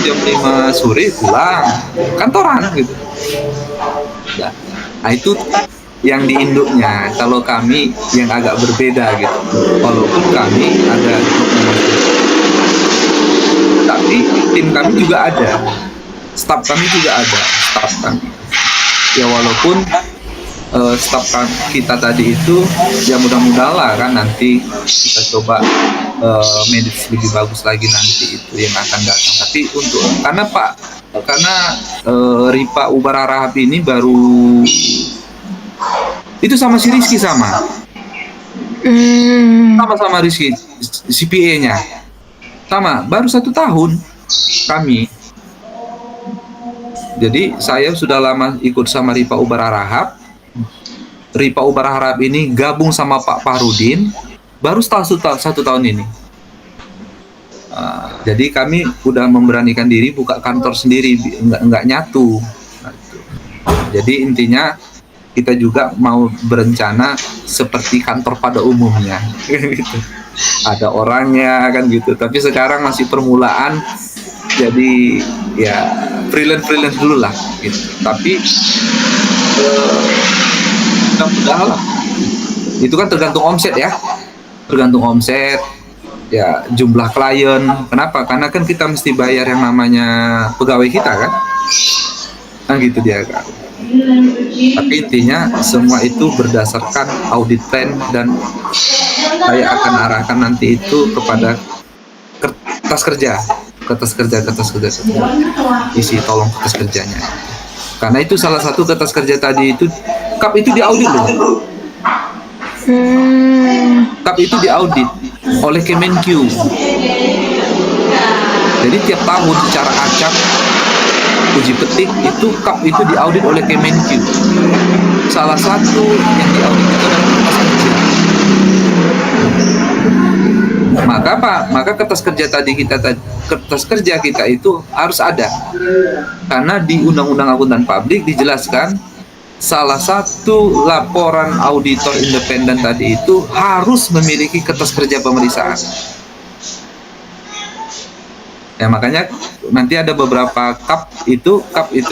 5 sore pulang kantoran gitu. Nah itu yang di induknya. Kalau kami yang agak berbeda gitu, walaupun kami ada, tapi tim kami juga ada, staf kami juga ada, ya walaupun staf kita tadi itu ya mudah-mudahan lah kan nanti kita coba manage lebih bagus lagi nanti itu yang akan datang. Tapi karena Ripa Ubara Rahab ini baru itu sama si Rizky sama Rizky, si PA-nya sama, baru 1 tahun kami. Jadi saya sudah lama ikut sama Ripa Ubara Rahab. Ripa Ubara Rahab ini gabung sama Pak Fahrudin baru 1 tahun ini. Jadi kami udah memberanikan diri buka kantor sendiri, nggak nyatu. Jadi intinya kita juga mau berencana seperti kantor pada umumnya gitu. Ada orangnya kan gitu, tapi sekarang masih permulaan, jadi ya freelance dulu lah gitu. Tapi mudah-mudahan lah, itu kan tergantung omset ya, jumlah klien. Kenapa? Karena kan kita mesti bayar yang namanya pegawai kita kan gitu dia kan. Tapi intinya semua itu berdasarkan audit plan, dan saya akan arahkan nanti itu kepada kertas kerja. Isi tolong kertas kerjanya. Karena itu salah satu kertas kerja tadi itu, KAP itu diaudit loh. KAP itu diaudit oleh Kemenq. Jadi tiap tahun secara acak uji petik itu KAP itu diaudit oleh Kemenq. Salah satu yang diaudit itu adalah kertas kerja. Maka kertas kerja kita itu harus ada. Karena di Undang-Undang Akuntan Publik dijelaskan salah satu laporan auditor independen tadi itu harus memiliki kertas kerja pemeriksaan. Ya makanya nanti ada beberapa KAP itu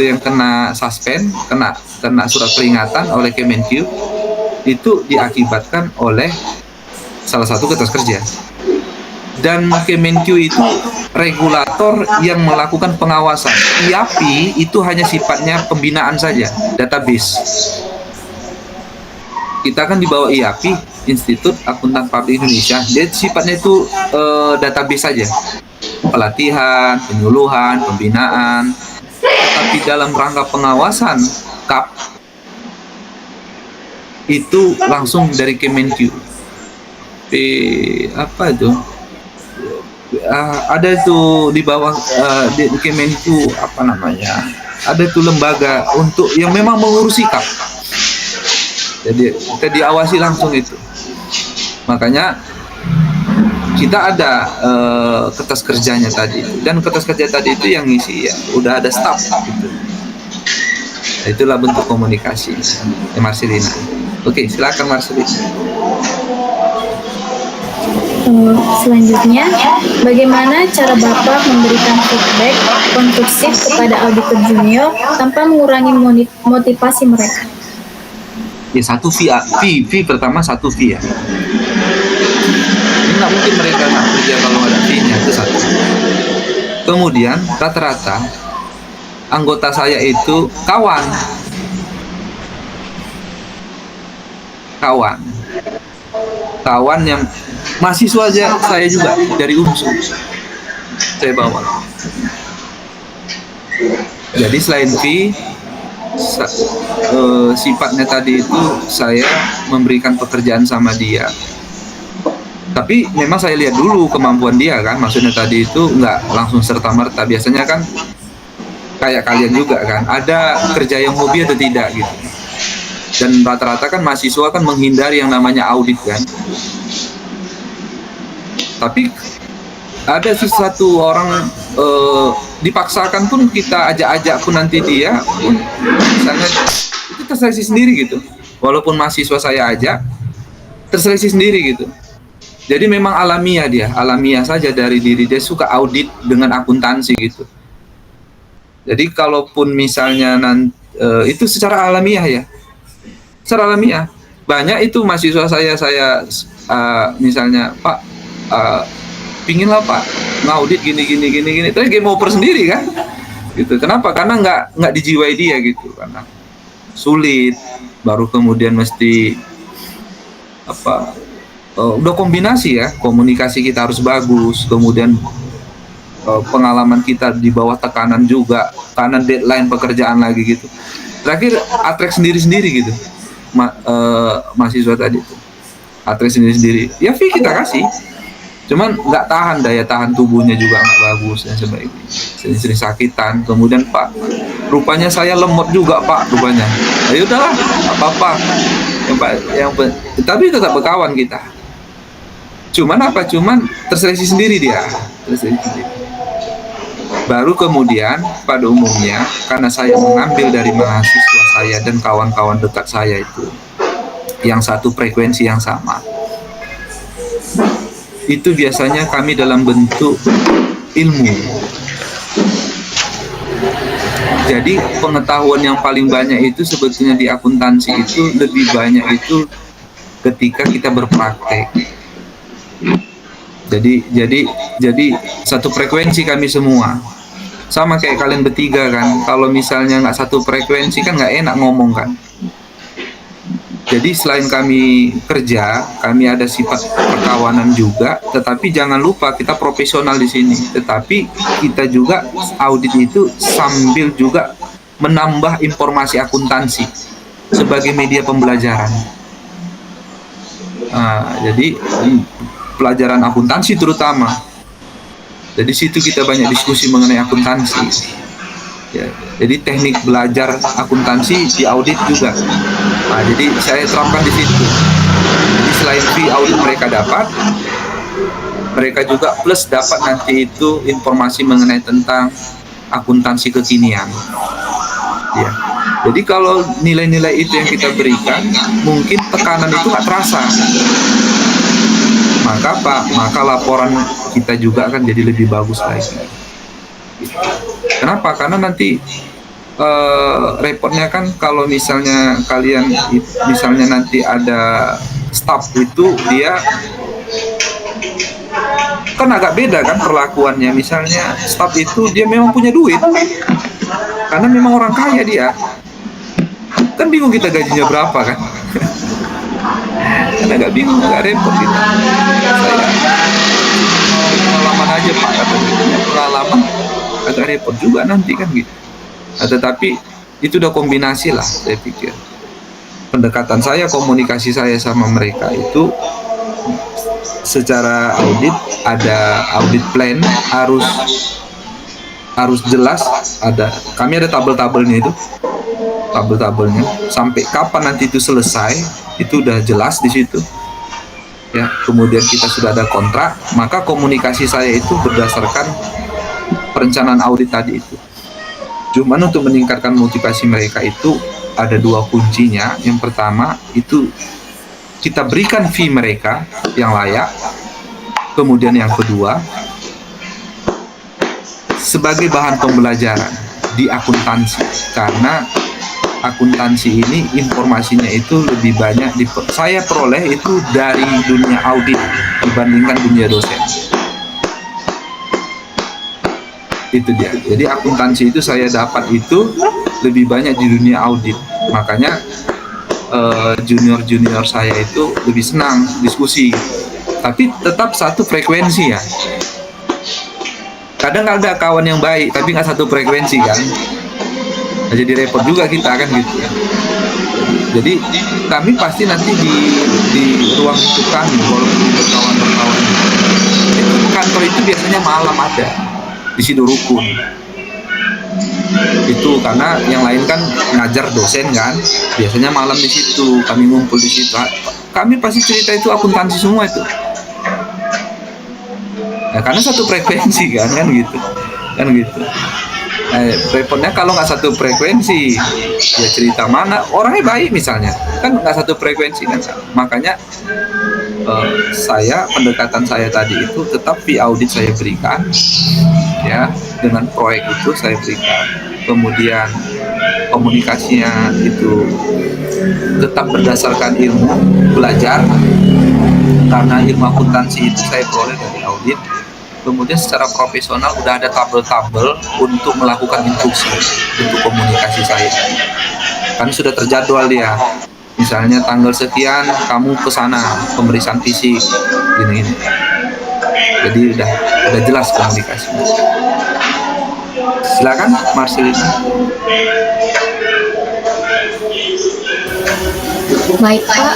yang kena suspend, kena surat peringatan oleh Kemenq, itu diakibatkan oleh salah satu kertas kerja. Dan Kemenq itu regulator yang melakukan pengawasan. IAPI itu hanya sifatnya pembinaan saja, database. Kita kan di bawah IAPI, Institut Akuntan Publik Indonesia, dia sifatnya itu database saja, pelatihan, penyuluhan, pembinaan. Tapi dalam rangka pengawasan KAP itu langsung dari Kemenq. Apa itu? Ada itu di bawah di Kemenq, apa namanya, ada tuh lembaga untuk yang memang mengurus sikap. Jadi kita diawasi langsung itu. Makanya kita ada kertas kerjanya tadi, dan kertas kerja tadi itu yang ngisi ya udah ada staff gitu. Nah, itulah bentuk komunikasi ya, Marcelina. Oke, silakan Marcelina. Selanjutnya, bagaimana cara Bapak memberikan feedback konstruksif kepada auditor junior tanpa mengurangi motivasi mereka? Ya, satu fee pertama, satu fee ya. Ini nggak mungkin mereka nggak kerja kalau ada fee-nya, itu satu. Kemudian rata-rata anggota saya itu kawan yang mahasiswa aja, saya juga dari UNSU saya bawa. Jadi selain fee, sifatnya tadi itu saya memberikan pekerjaan sama dia, tapi memang saya lihat dulu kemampuan dia kan. Maksudnya tadi itu nggak langsung serta-merta, biasanya kan kayak kalian juga kan, ada kerja yang hobi atau tidak gitu. Dan rata-rata kan mahasiswa kan menghindari yang namanya audit kan. Tapi ada sesuatu orang dipaksakan pun kita ajak-ajak pun nanti dia pun misalnya itu terseleksi sendiri gitu. Walaupun mahasiswa saya ajak, terseleksi sendiri gitu. Jadi memang alamiah saja dari diri dia, suka audit dengan akuntansi gitu. Jadi kalaupun misalnya itu secara alamiah ya. Secara alamiah. Banyak itu mahasiswa saya misalnya, Pak, pingin lah Pak ngaudit gini, terus game over sendiri kan, gitu. Kenapa? Karena nggak dijiwai dia gitu, karena sulit. Baru kemudian mesti udah kombinasi ya, komunikasi kita harus bagus, kemudian pengalaman kita di bawah tekanan juga, karena deadline pekerjaan lagi gitu. Terakhir atrek sendiri gitu, mahasiswa tadi itu atrek sendiri. Ya fee kita kasih, cuman nggak tahan, daya tahan tubuhnya juga nggak bagus dan sebagainya, sering sakitan. Kemudian Pak, rupanya saya lemot juga Pak, rupanya. Ayo udahlah, apa-apa. Tapi tetap berkawan kita. Cuman terseleksi sendiri dia, Baru kemudian pada umumnya, karena saya mengambil dari mahasiswa saya dan kawan-kawan dekat saya itu yang satu frekuensi yang sama, itu biasanya kami dalam bentuk ilmu. Jadi pengetahuan yang paling banyak itu sebetulnya di akuntansi itu lebih banyak itu ketika kita berpraktek. Jadi satu frekuensi kami semua. Sama kayak kalian bertiga kan. Kalau misalnya nggak satu frekuensi kan nggak enak ngomong kan. Jadi selain kami kerja, kami ada sifat perkawanan juga. Tetapi jangan lupa kita profesional di sini. Tetapi kita juga audit itu sambil juga menambah informasi akuntansi sebagai media pembelajaran. Jadi pelajaran akuntansi terutama. Jadi situ kita banyak diskusi mengenai akuntansi. Ya, jadi teknik belajar akuntansi di audit juga. Jadi saya terapkan di situ. Jadi selain fee audit mereka dapat, mereka juga plus dapat nanti itu informasi mengenai tentang akuntansi kekinian. Ya. Jadi kalau nilai-nilai itu yang kita berikan, mungkin tekanan itu nggak terasa. Maka laporan kita juga akan jadi lebih bagus lagi. Kenapa? Karena nanti repotnya kan kalau misalnya kalian misalnya nanti ada staff itu dia kan agak beda kan perlakuannya. Misalnya staff itu dia memang punya duit karena memang orang kaya dia, kan bingung kita gajinya berapa kan. Kan agak bingung, agak repot gitu. Saya pengalaman aja Pak, katanya pengalaman agak repot juga nanti kan gitu. Tetapi itu udah kombinasi lah, saya pikir. Pendekatan saya, komunikasi saya sama mereka itu secara audit, ada audit plan, harus harus jelas. Kami ada tabel-tabelnya itu, tabel-tabelnya sampai kapan nanti itu selesai itu udah jelas di situ ya. Kemudian kita sudah ada kontrak, maka komunikasi saya itu berdasarkan perencanaan audit tadi itu. Cuman untuk meningkatkan motivasi mereka itu ada dua kuncinya. Yang pertama itu kita berikan fee mereka yang layak. Kemudian yang kedua, sebagai bahan pembelajaran di akuntansi, karena akuntansi ini informasinya itu lebih banyak saya peroleh itu dari dunia audit dibandingkan dunia dosen. Itu dia. Jadi akuntansi itu saya dapat itu lebih banyak di dunia audit. Makanya junior-junior saya itu lebih senang diskusi. Tapi tetap satu frekuensi ya. Kadang ada kawan yang baik tapi nggak satu frekuensi kan. Nah, jadi repot juga kita kan gitu. Jadi kami pasti nanti di ruang itu kami walaupun berkawan-kawan itu kantor itu biasanya malam ada di situ rukun. Itu karena yang lain kan ngajar dosen kan, biasanya malam di situ kami ngumpul di situ. Kami pasti cerita itu akuntansi semua itu. Nah, karena satu frekuensi kan gitu. Repotnya kalau nggak satu frekuensi, ya cerita mana orangnya baik misalnya, kan nggak satu frekuensi kan. Makanya pendekatan saya tadi itu tetap fee audit saya berikan, ya dengan proyek itu saya berikan. Kemudian komunikasinya itu tetap berdasarkan ilmu belajar, karena ilmu akuntansi itu saya peroleh dari audit. Kemudian secara profesional udah ada tabel-tabel untuk melakukan instruksi untuk komunikasi saya. Kan sudah terjadwal dia. Misalnya tanggal sekian kamu ke sana pemeriksaan fisik gini-gini. Jadi udah jelas komunikasinya. Silakan Marcelina. Baik Pak,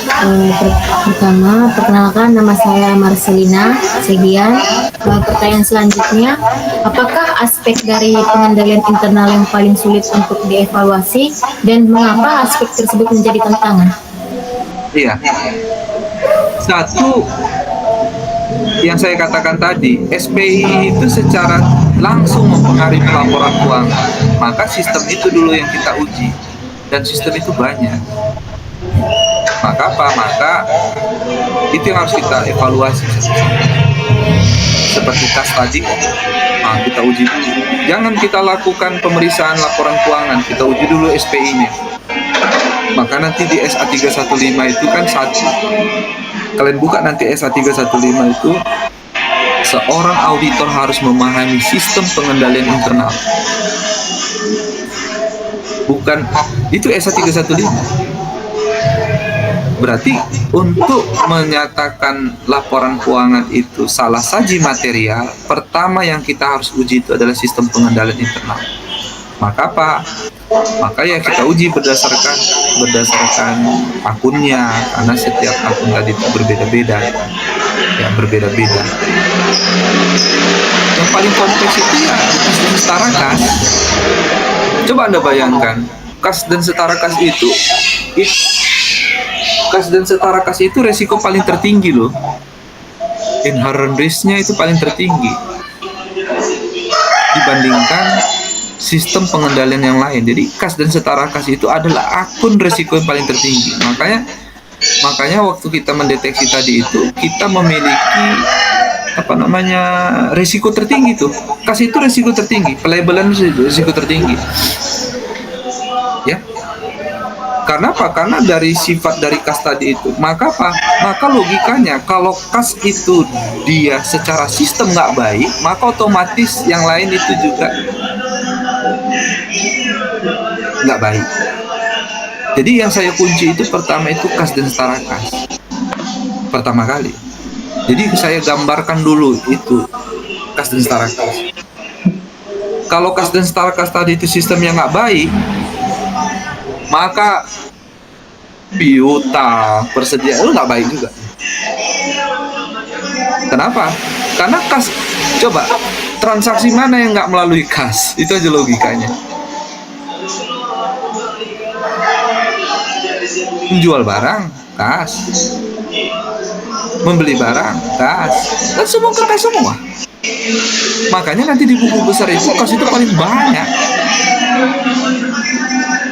pertama perkenalkan nama saya Marcelina Segian. Pertanyaan selanjutnya, apakah aspek dari pengendalian internal yang paling sulit untuk dievaluasi dan mengapa aspek tersebut menjadi tantangan? Iya. Satu yang saya katakan tadi, SPI itu secara langsung mempengaruhi laporan keuangan. Maka sistem itu dulu yang kita uji, dan sistem itu banyak. Maka itu yang harus kita evaluasi. Seperti kas tadi, kita uji dulu. Jangan kita lakukan pemeriksaan laporan keuangan, kita uji dulu SPI-nya. Maka nanti di SA 315 itu kan satu. Kalian buka nanti SA 315 itu, seorang auditor harus memahami sistem pengendalian internal. Bukan, itu SA 315. Berarti untuk menyatakan laporan keuangan itu salah saji material, pertama yang kita harus uji itu adalah sistem pengendalian internal. Maka maka ya kita uji berdasarkan akunnya, karena setiap akun tadi itu berbeda-beda. Yang paling kompleks itu ya kas dan setara kas. Coba Anda bayangkan, kas dan setara kas itu kas dan setara kas itu resiko paling tertinggi loh. Inherent risk-nya itu paling tertinggi dibandingkan sistem pengendalian yang lain. Jadi kas dan setara kas itu adalah akun resiko yang paling tertinggi. Makanya waktu kita mendeteksi tadi itu, kita memiliki resiko tertinggi tuh. Kas itu resiko tertinggi, pelabelan resiko tertinggi. Ya. Karena apa? Karena dari sifat dari kas tadi itu. Maka logikanya kalau kas itu dia secara sistem nggak baik, maka otomatis yang lain itu juga nggak baik. Jadi yang saya kunci itu pertama itu kas dan setara kas. Pertama kali. Jadi saya gambarkan dulu itu kas dan setara kas. Kalau kas dan setara kas tadi itu sistemnya nggak baik, maka piutang persediaan nggak baik juga. Kenapa? Karena kas, coba transaksi mana yang nggak melalui kas? Itu aja logikanya. Menjual barang, kas. Membeli barang, kas. Kan semua ke kas semua. Makanya nanti di buku besar itu kas itu paling banyak.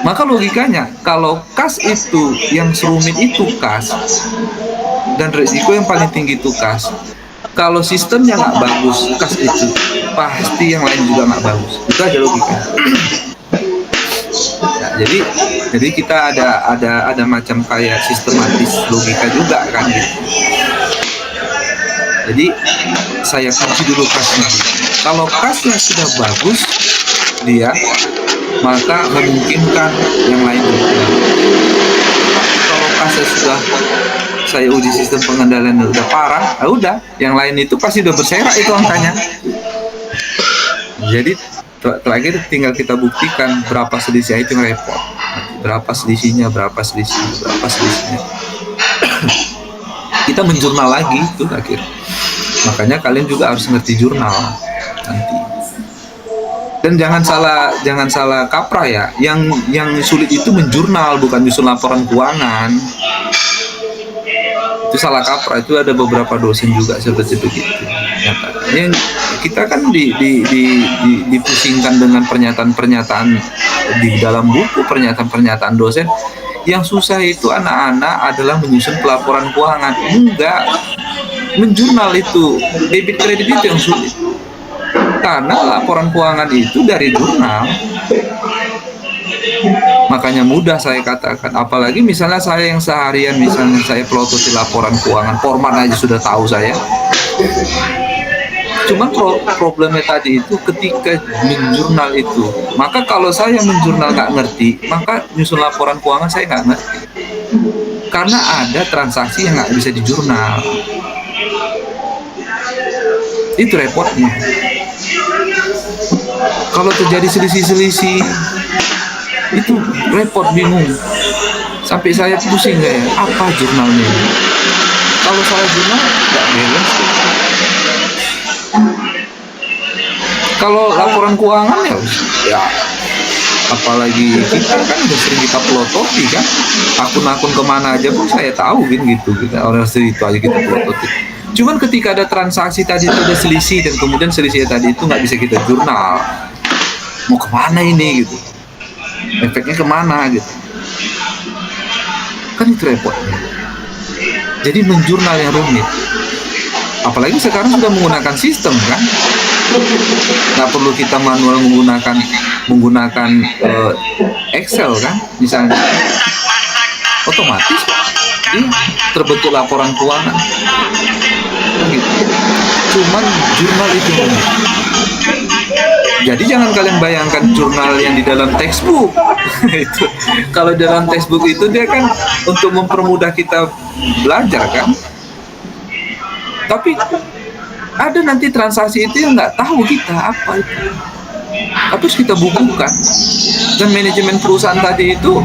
Maka logikanya, kalau kas itu yang serumit itu kas, dan risiko yang paling tinggi itu kas. Kalau sistemnya nggak bagus, kas itu pasti yang lain juga nggak bagus. Itu aja logika. Nah, jadi kita ada macam kayak sistematis logika juga kan gitu. Jadi saya kunci dulu kasnya. Kalau kasnya sudah bagus, dia maka memungkinkan yang lain juga. Kalau kasnya sudah saya uji sistem pengendalian udah parah, udah yang lain itu pasti udah berserak itu angkanya. Jadi terakhir tinggal kita buktikan berapa selisih itu yang repot, berapa selisihnya. Kita menjurnal lagi itu akhir. Makanya kalian juga harus ngerti jurnal nanti. Dan jangan salah kaprah ya. Yang sulit itu menjurnal, bukan nyusun laporan keuangan. Itu salah kaprah. Itu ada beberapa dosen juga seperti begitu. Yang kita kan dipusingkan dengan pernyataan-pernyataan di dalam buku, pernyataan-pernyataan dosen. Yang susah itu anak-anak adalah menyusun pelaporan keuangan. Enggak, menjurnal itu, debit kredit itu yang sulit. Karena laporan keuangan itu dari jurnal. Makanya mudah saya katakan. Apalagi misalnya saya yang seharian, misalnya saya pelototi laporan keuangan, format aja sudah tahu saya. Cuman problemnya tadi itu ketika menjurnal itu. Maka kalau saya menjurnal nggak ngerti, maka nyusun laporan keuangan saya nggak ngerti. Karena ada transaksi yang nggak bisa dijurnal. Itu repotnya. Kalau terjadi selisih-selisih, itu repot, bingung. Sampai saya pusing kayak, apa jurnalnya? Kalau salah jurnal, nggak beres. Kalau laporan keuangan ya apalagi kita kan udah sering kita pelototi kan, akun-akun kemana aja pun saya tahu gitu orang itu aja kita pelototi. Cuman ketika ada transaksi tadi itu ada selisih dan kemudian selisih tadi itu nggak bisa kita jurnal, mau kemana ini gitu, efeknya kemana gitu, kan itu repotnya. Jadi menjurnal yang rumit. Apalagi sekarang sudah menggunakan sistem kan, nggak perlu kita manual menggunakan Excel kan, misalnya otomatis terbentuk laporan keuangan. Gitu. Cuman jurnal itu rumit. Jadi jangan kalian bayangkan jurnal yang di dalam textbook. Itu kalau dalam textbook itu dia kan untuk mempermudah kita belajar kan. Tapi ada nanti transaksi itu yang nggak tahu kita apa itu. Harus kita bukukan. Dan manajemen perusahaan tadi itu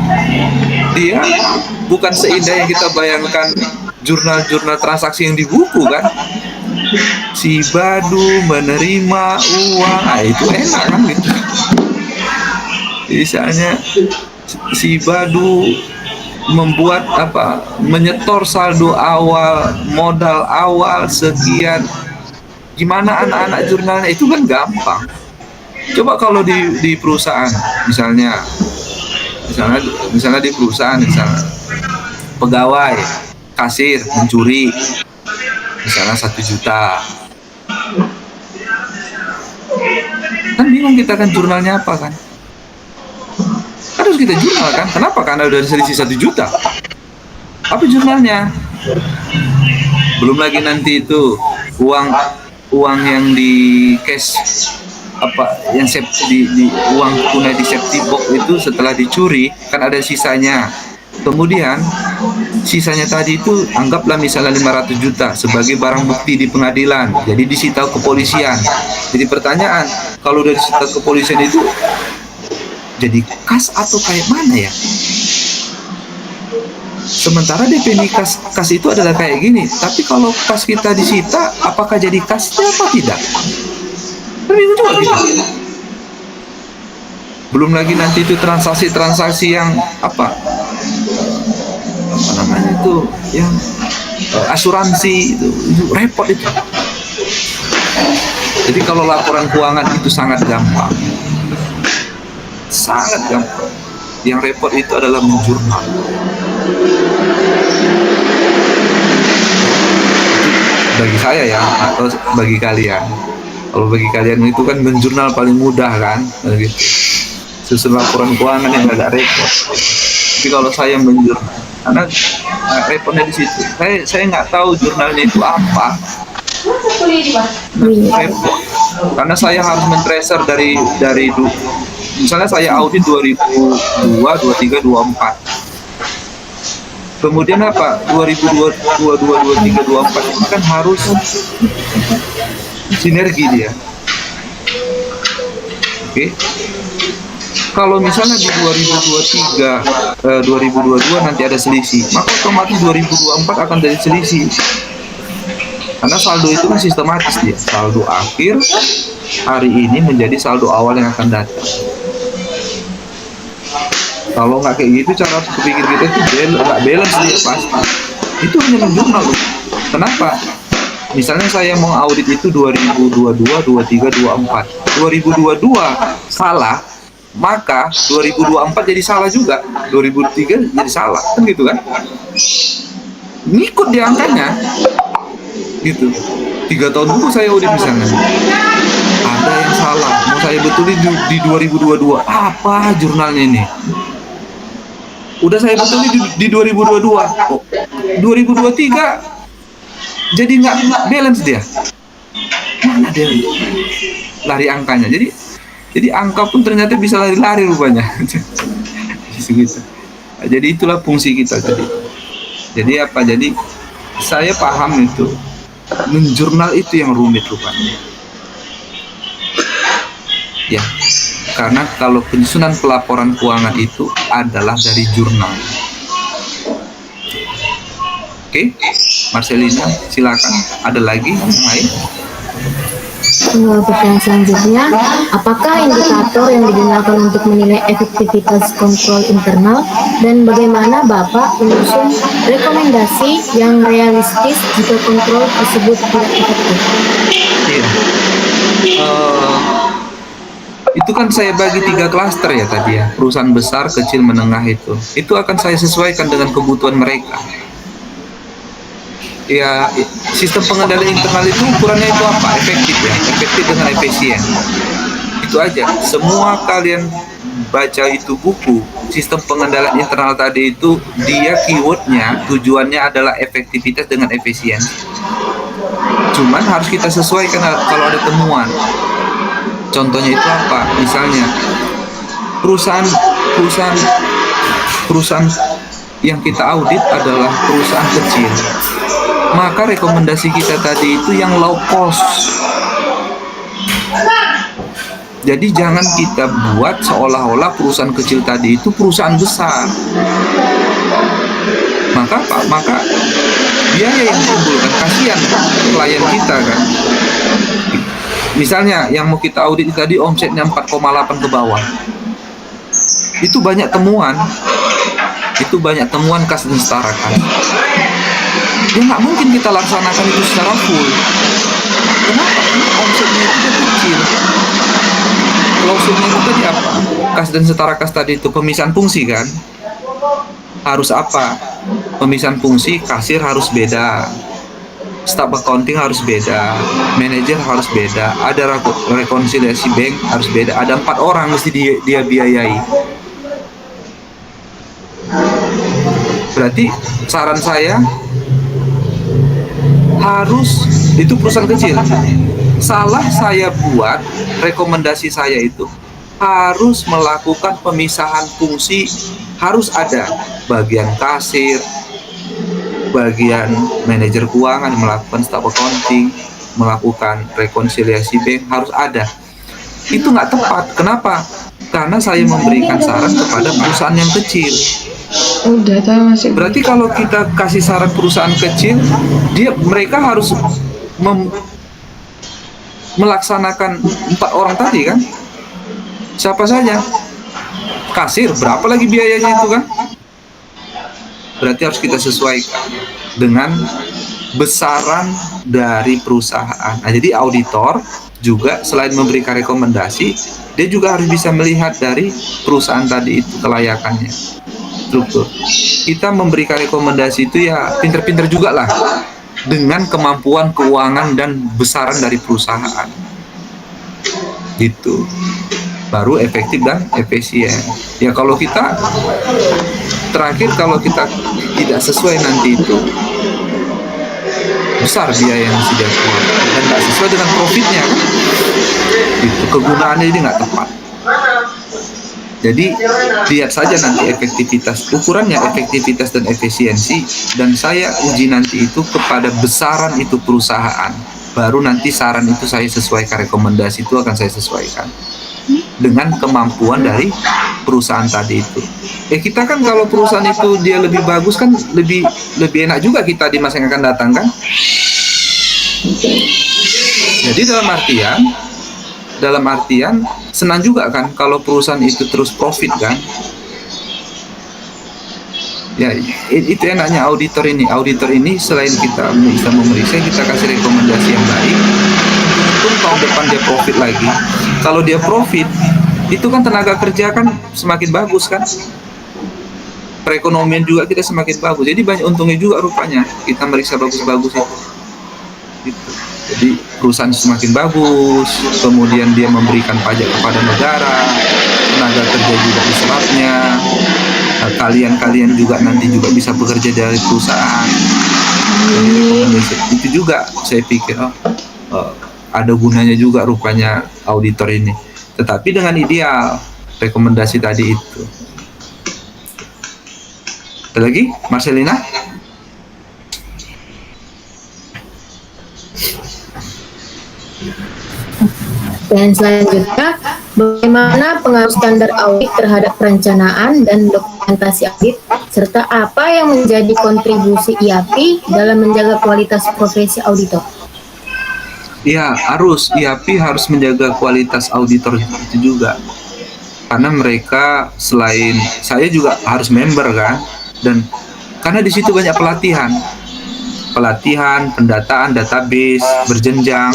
dia bukan seindah yang kita bayangkan jurnal-jurnal transaksi yang di buku kan. Si Badu menerima uang, itu enak kan gitu. Misalnya si Badu membuat menyetor saldo awal, modal awal sekian. Gimana anak-anak jurnalnya itu kan gampang. Coba kalau di perusahaan misalnya di perusahaan misalnya pegawai kasir mencuri misalnya 1 juta, kan bingung kita kan jurnalnya apa kan. Harus kita jurnal kan. Kenapa? Karena udah selisih 1 juta. Apa jurnalnya? Belum lagi nanti itu uang yang di cash yang di uang tunai di safety box itu setelah dicuri kan ada sisanya. Kemudian sisanya tadi itu anggaplah misalnya 500 juta sebagai barang bukti di pengadilan. Jadi disita kepolisian. Jadi pertanyaan, kalau udah disita kepolisian itu jadi kas atau kayak mana ya? Sementara DP kas itu adalah kayak gini. Tapi kalau kas kita disita, apakah jadi kasnya apa tidak? Kan bingung juga kita. Belum lagi nanti itu transaksi-transaksi yang apa namanya itu, yang asuransi itu repot itu. Jadi kalau laporan keuangan itu sangat gampang, sangat gampang. Yang repot itu adalah menjurnal. Bagi saya ya, atau bagi kalian. Kalau bagi kalian itu kan menjurnal paling mudah kan, gitu. Susun laporan keuangan yang agak repot. Tapi kalau saya menjurnal, karena repotnya di situ. Saya nggak tahu jurnalnya itu apa. Repot. Karena saya harus men-tracer dari misalnya saya audit 2002, 23, 24. Kemudian apa? 2022, 23, 24 ini kan harus sinergi dia. Oke. Kalau misalnya di 2023, 2022 nanti ada selisih, maka otomatis 2024 akan jadi selisih. Karena saldo itu kan sistematis dia. Saldo akhir hari ini menjadi saldo awal yang akan datang. Kalau nggak kayak gitu, cara berpikir kita itu nggak balance dia pasti. Itu hanya menjurnal loh. Kenapa? Misalnya saya mau audit itu 2022, 23, 24. 2022 salah, maka 2024 jadi salah juga. 2003 jadi salah, kan gitu kan? Ngikut di angkanya. Gitu. 3 tahun dulu saya audit misalnya. Ada yang salah, mau saya betulin di 2022. Apa jurnalnya ini? Udah saya betulin di 2022. Oh, 2023 jadi nggak balance dia. Mana dia lari angkanya? Jadi angka pun ternyata bisa lari-lari rupanya. Gitu. Jadi itulah fungsi kita tadi. Jadi apa? Jadi saya paham itu. Menjurnal itu yang rumit rupanya. Ya. Karena kalau penyusunan pelaporan keuangan itu adalah dari jurnal. Oke, Marcelina, silakan. Ada lagi yang lain? Pertanyaan selanjutnya, apakah indikator yang digunakan untuk menilai efektivitas kontrol internal dan bagaimana Bapak menyusun rekomendasi yang realistis jika kontrol tersebut tidak efektif? Iya. Itu kan saya bagi 3 klaster ya tadi ya, perusahaan besar, kecil, menengah itu. Itu akan saya sesuaikan dengan kebutuhan mereka. Ya, sistem pengendalian internal itu ukurannya itu apa? Efektif ya, efektif dengan efisien. Itu aja. Semua kalian baca itu buku, sistem pengendalian internal tadi itu dia keywordnya, tujuannya adalah efektivitas dengan efisien. Cuman harus kita sesuaikan kalau ada temuan. Contohnya itu apa? Misalnya perusahaan yang kita audit adalah perusahaan kecil. Maka rekomendasi kita tadi itu yang low cost. Jadi jangan kita buat seolah-olah perusahaan kecil tadi itu perusahaan besar. Maka biaya yang timbul kan kasihan klien kita kan. Misalnya yang mau kita audit tadi omsetnya 4,8 ke bawah. Itu banyak temuan kas dan setara kan. Ya nggak mungkin kita laksanakan itu secara full. Kenapa? Karena omsetnya itu kecil. Klausulnya itu tadi apa? Kas dan setara kas tadi itu pemisahan fungsi kan. Harus apa? Pemisahan fungsi, kasir harus beda. Staff accounting harus beda, manajer harus beda, ada rekonsiliasi bank harus beda, ada 4 orang mesti dia biayai. Berarti saran saya harus, itu perusahaan kecil. Salah saya buat rekomendasi saya itu harus melakukan pemisahan fungsi, harus ada bagian kasir, bagian manajer keuangan melakukan staff accounting, melakukan rekonsiliasi bank, harus ada. Itu nggak tepat. Kenapa? Karena saya memberikan saran kepada perusahaan yang kecil. Berarti kalau kita kasih saran perusahaan kecil, mereka harus melaksanakan 4 orang tadi kan? Siapa saja? Kasir, berapa lagi biayanya itu kan? Berarti harus kita sesuaikan dengan besaran dari perusahaan. Nah, jadi auditor juga selain memberikan rekomendasi, dia juga harus bisa melihat dari perusahaan tadi itu kelayakannya, struktur. Kita memberikan rekomendasi itu ya pinter-pinter juga lah, dengan kemampuan keuangan dan besaran dari perusahaan. Gitu. Baru efektif dan efisien. Ya kalau kita terakhir kalau kita tidak sesuai nanti itu besar biaya yang mesti dia keluar dan nggak sesuai dengan profitnya kan? Gitu. Kegunaannya ini nggak tepat. Jadi lihat saja nanti efektivitas, ukurannya efektivitas dan efisiensi, dan saya uji nanti itu kepada besaran itu perusahaan. Baru nanti saran itu saya sesuaikan, rekomendasi itu akan saya sesuaikan dengan kemampuan dari perusahaan tadi itu. Kita kan kalau perusahaan itu dia lebih bagus kan lebih enak juga kita di masa yang akan datang kan. Jadi dalam artian senang juga kan kalau perusahaan itu terus profit kan. Ya itu enaknya auditor ini selain kita bisa memeriksa, kita kasih rekomendasi yang baik. Untung tahun depan dia profit lagi. Kalau dia profit, itu kan tenaga kerja kan semakin bagus kan. Perekonomian juga kita semakin bagus. Jadi banyak untungnya juga rupanya kita meriksa bagus-bagus itu. Gitu. Jadi perusahaan semakin bagus, kemudian dia memberikan pajak kepada negara, tenaga kerja juga diserapnya. Kalian juga nanti juga bisa bekerja dari perusahaan. Jadi, itu juga saya pikir ada gunanya juga rupanya auditor ini, tetapi dengan ideal rekomendasi tadi itu. Ada lagi, Marcelina? Dan selanjutnya, bagaimana pengaruh standar audit terhadap perencanaan dan dokumentasi audit, serta apa yang menjadi kontribusi IAPI dalam menjaga kualitas profesi auditor? Ya, IAPI harus menjaga kualitas auditor itu juga. Karena mereka selain saya juga harus member kan, dan karena di situ banyak pelatihan, pendataan, database berjenjang.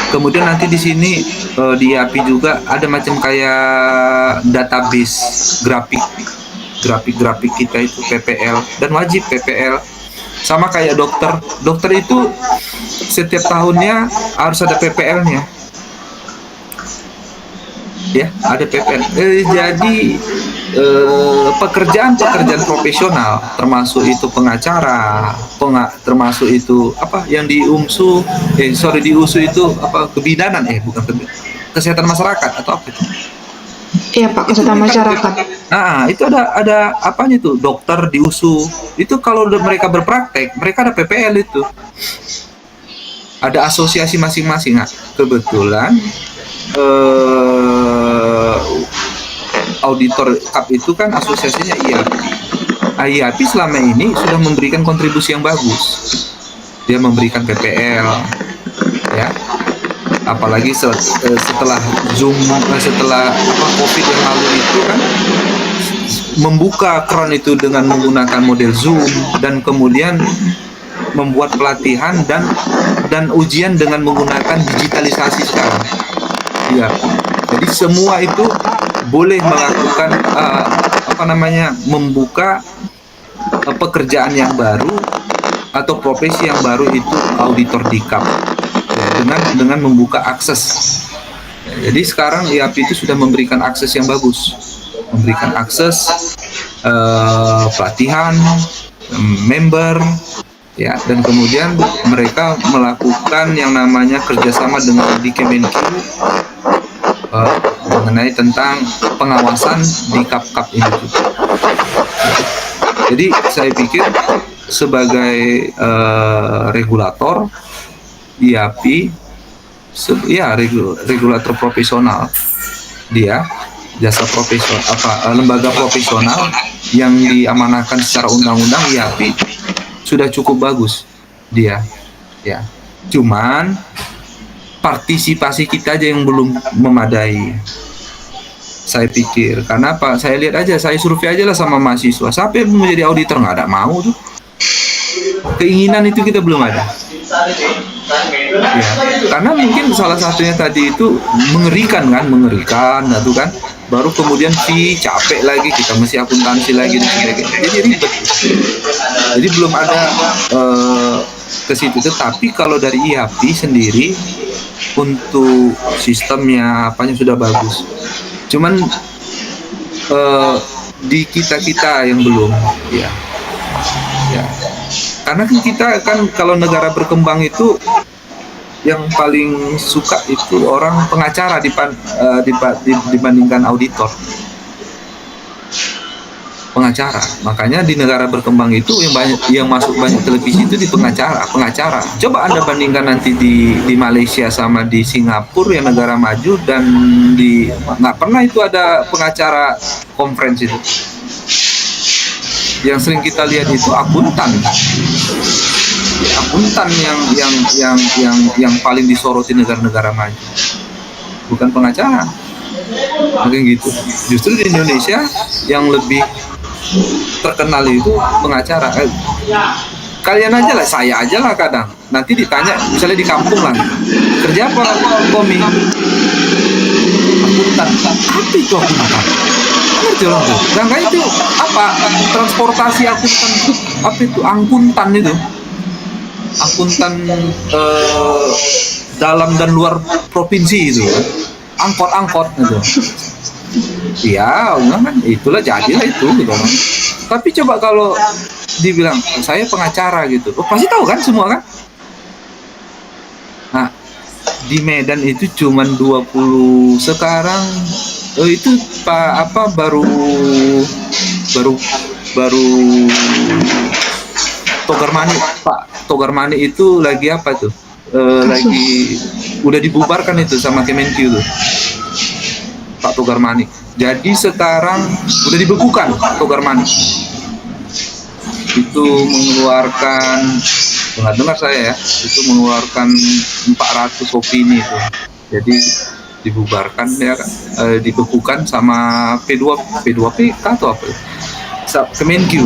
Kemudian nanti di sini di IAPI juga ada macam kayak database grafik kita itu PPL, dan wajib PPL. Sama kayak dokter itu setiap tahunnya harus ada PPL-nya. Ya, ada PPL. Jadi pekerjaan profesional, termasuk itu pengacara, termasuk itu apa yang di UMSU, di USU itu apa kebidanan, bukan kesehatan masyarakat atau apa itu? Iya Pak, kesehatan masyarakat. Nah, itu ada apanya tuh, dokter di USU. Itu kalau mereka berpraktek, mereka ada PPL itu. Ada asosiasi masing-masing. Nah, kebetulan auditor CAP itu kan asosiasinya IAPI. IAPI selama ini sudah memberikan kontribusi yang bagus. Dia memberikan PPL, ya. Apalagi setelah Zoom, setelah COVID yang lalu itu kan membuka keran itu dengan menggunakan model Zoom, dan kemudian membuat pelatihan dan ujian dengan menggunakan digitalisasi sekarang. Ya, jadi semua itu boleh melakukan membuka pekerjaan yang baru atau profesi yang baru itu auditor di CAP, dengan membuka akses. Jadi sekarang IAPI itu sudah memberikan akses yang bagus, memberikan akses pelatihan member, ya, dan kemudian mereka melakukan yang namanya kerjasama dengan di Kemenq mengenai tentang pengawasan di CAP ini juga. Jadi saya pikir sebagai regulator IAPI, regulator profesional, dia jasa profesional lembaga profesional yang diamanahkan secara undang-undang, IAPI sudah cukup bagus dia, ya. Cuman partisipasi kita aja yang belum memadai. Saya pikir, karena apa? Saya lihat aja, saya survei aja lah sama mahasiswa. Siapa yang mau jadi auditor? Nggak ada mau tuh. Keinginan itu kita belum ada. Ya, karena mungkin salah satunya tadi itu mengerikan itu kan. Baru kemudian capek lagi, kita mesti akuntansi lagi dan sebagainya. Jadi ribet. Jadi belum ada ke situ. Tetapi kalau dari IAPI sendiri untuk sistemnya apanya sudah bagus. Cuman di kita yang belum, ya. Karena kita kan kalau negara berkembang itu yang paling suka itu orang pengacara dibandingkan auditor. Pengacara. Makanya di negara berkembang itu yang masuk banyak televisi itu di pengacara. Coba Anda bandingkan nanti di Malaysia sama di Singapura yang negara maju, dan nggak pernah itu ada pengacara conference itu. Yang sering kita lihat itu akuntan yang paling disoroti negara-negara maju, bukan pengacara. Mungkin gitu. Justru di Indonesia yang lebih terkenal itu pengacara. Kalian aja lah, saya aja lah kadang. Nanti ditanya, misalnya di kampung lah, kerja apa Komi? Akuntan. Apa itu akuntan? Ngerti orang tuh. Sangka itu apa? Transportasi akuntan. Apa itu? Angkutan itu. Akuntan dalam dan luar provinsi itu. Angkot gitu. Iya, kan itulah, jadilah itu gitu kan. Tapi coba kalau dibilang saya pengacara gitu, pasti tahu kan semua kan. Nah, di Medan itu cuman 20 sekarang. Itu baru Pak Togar Mani itu lagi apa tuh? Lagi udah dibubarkan itu sama Kemenkyu tuh. Pak Togar Mani. Jadi sekarang udah dibekukan Togar Mani. Itu mengeluarkan, dengar saya ya, itu mengeluarkan 400 opini itu. Jadi dibubarkan ya kan, dibekukan sama P2P atau apa? Kemenkyu.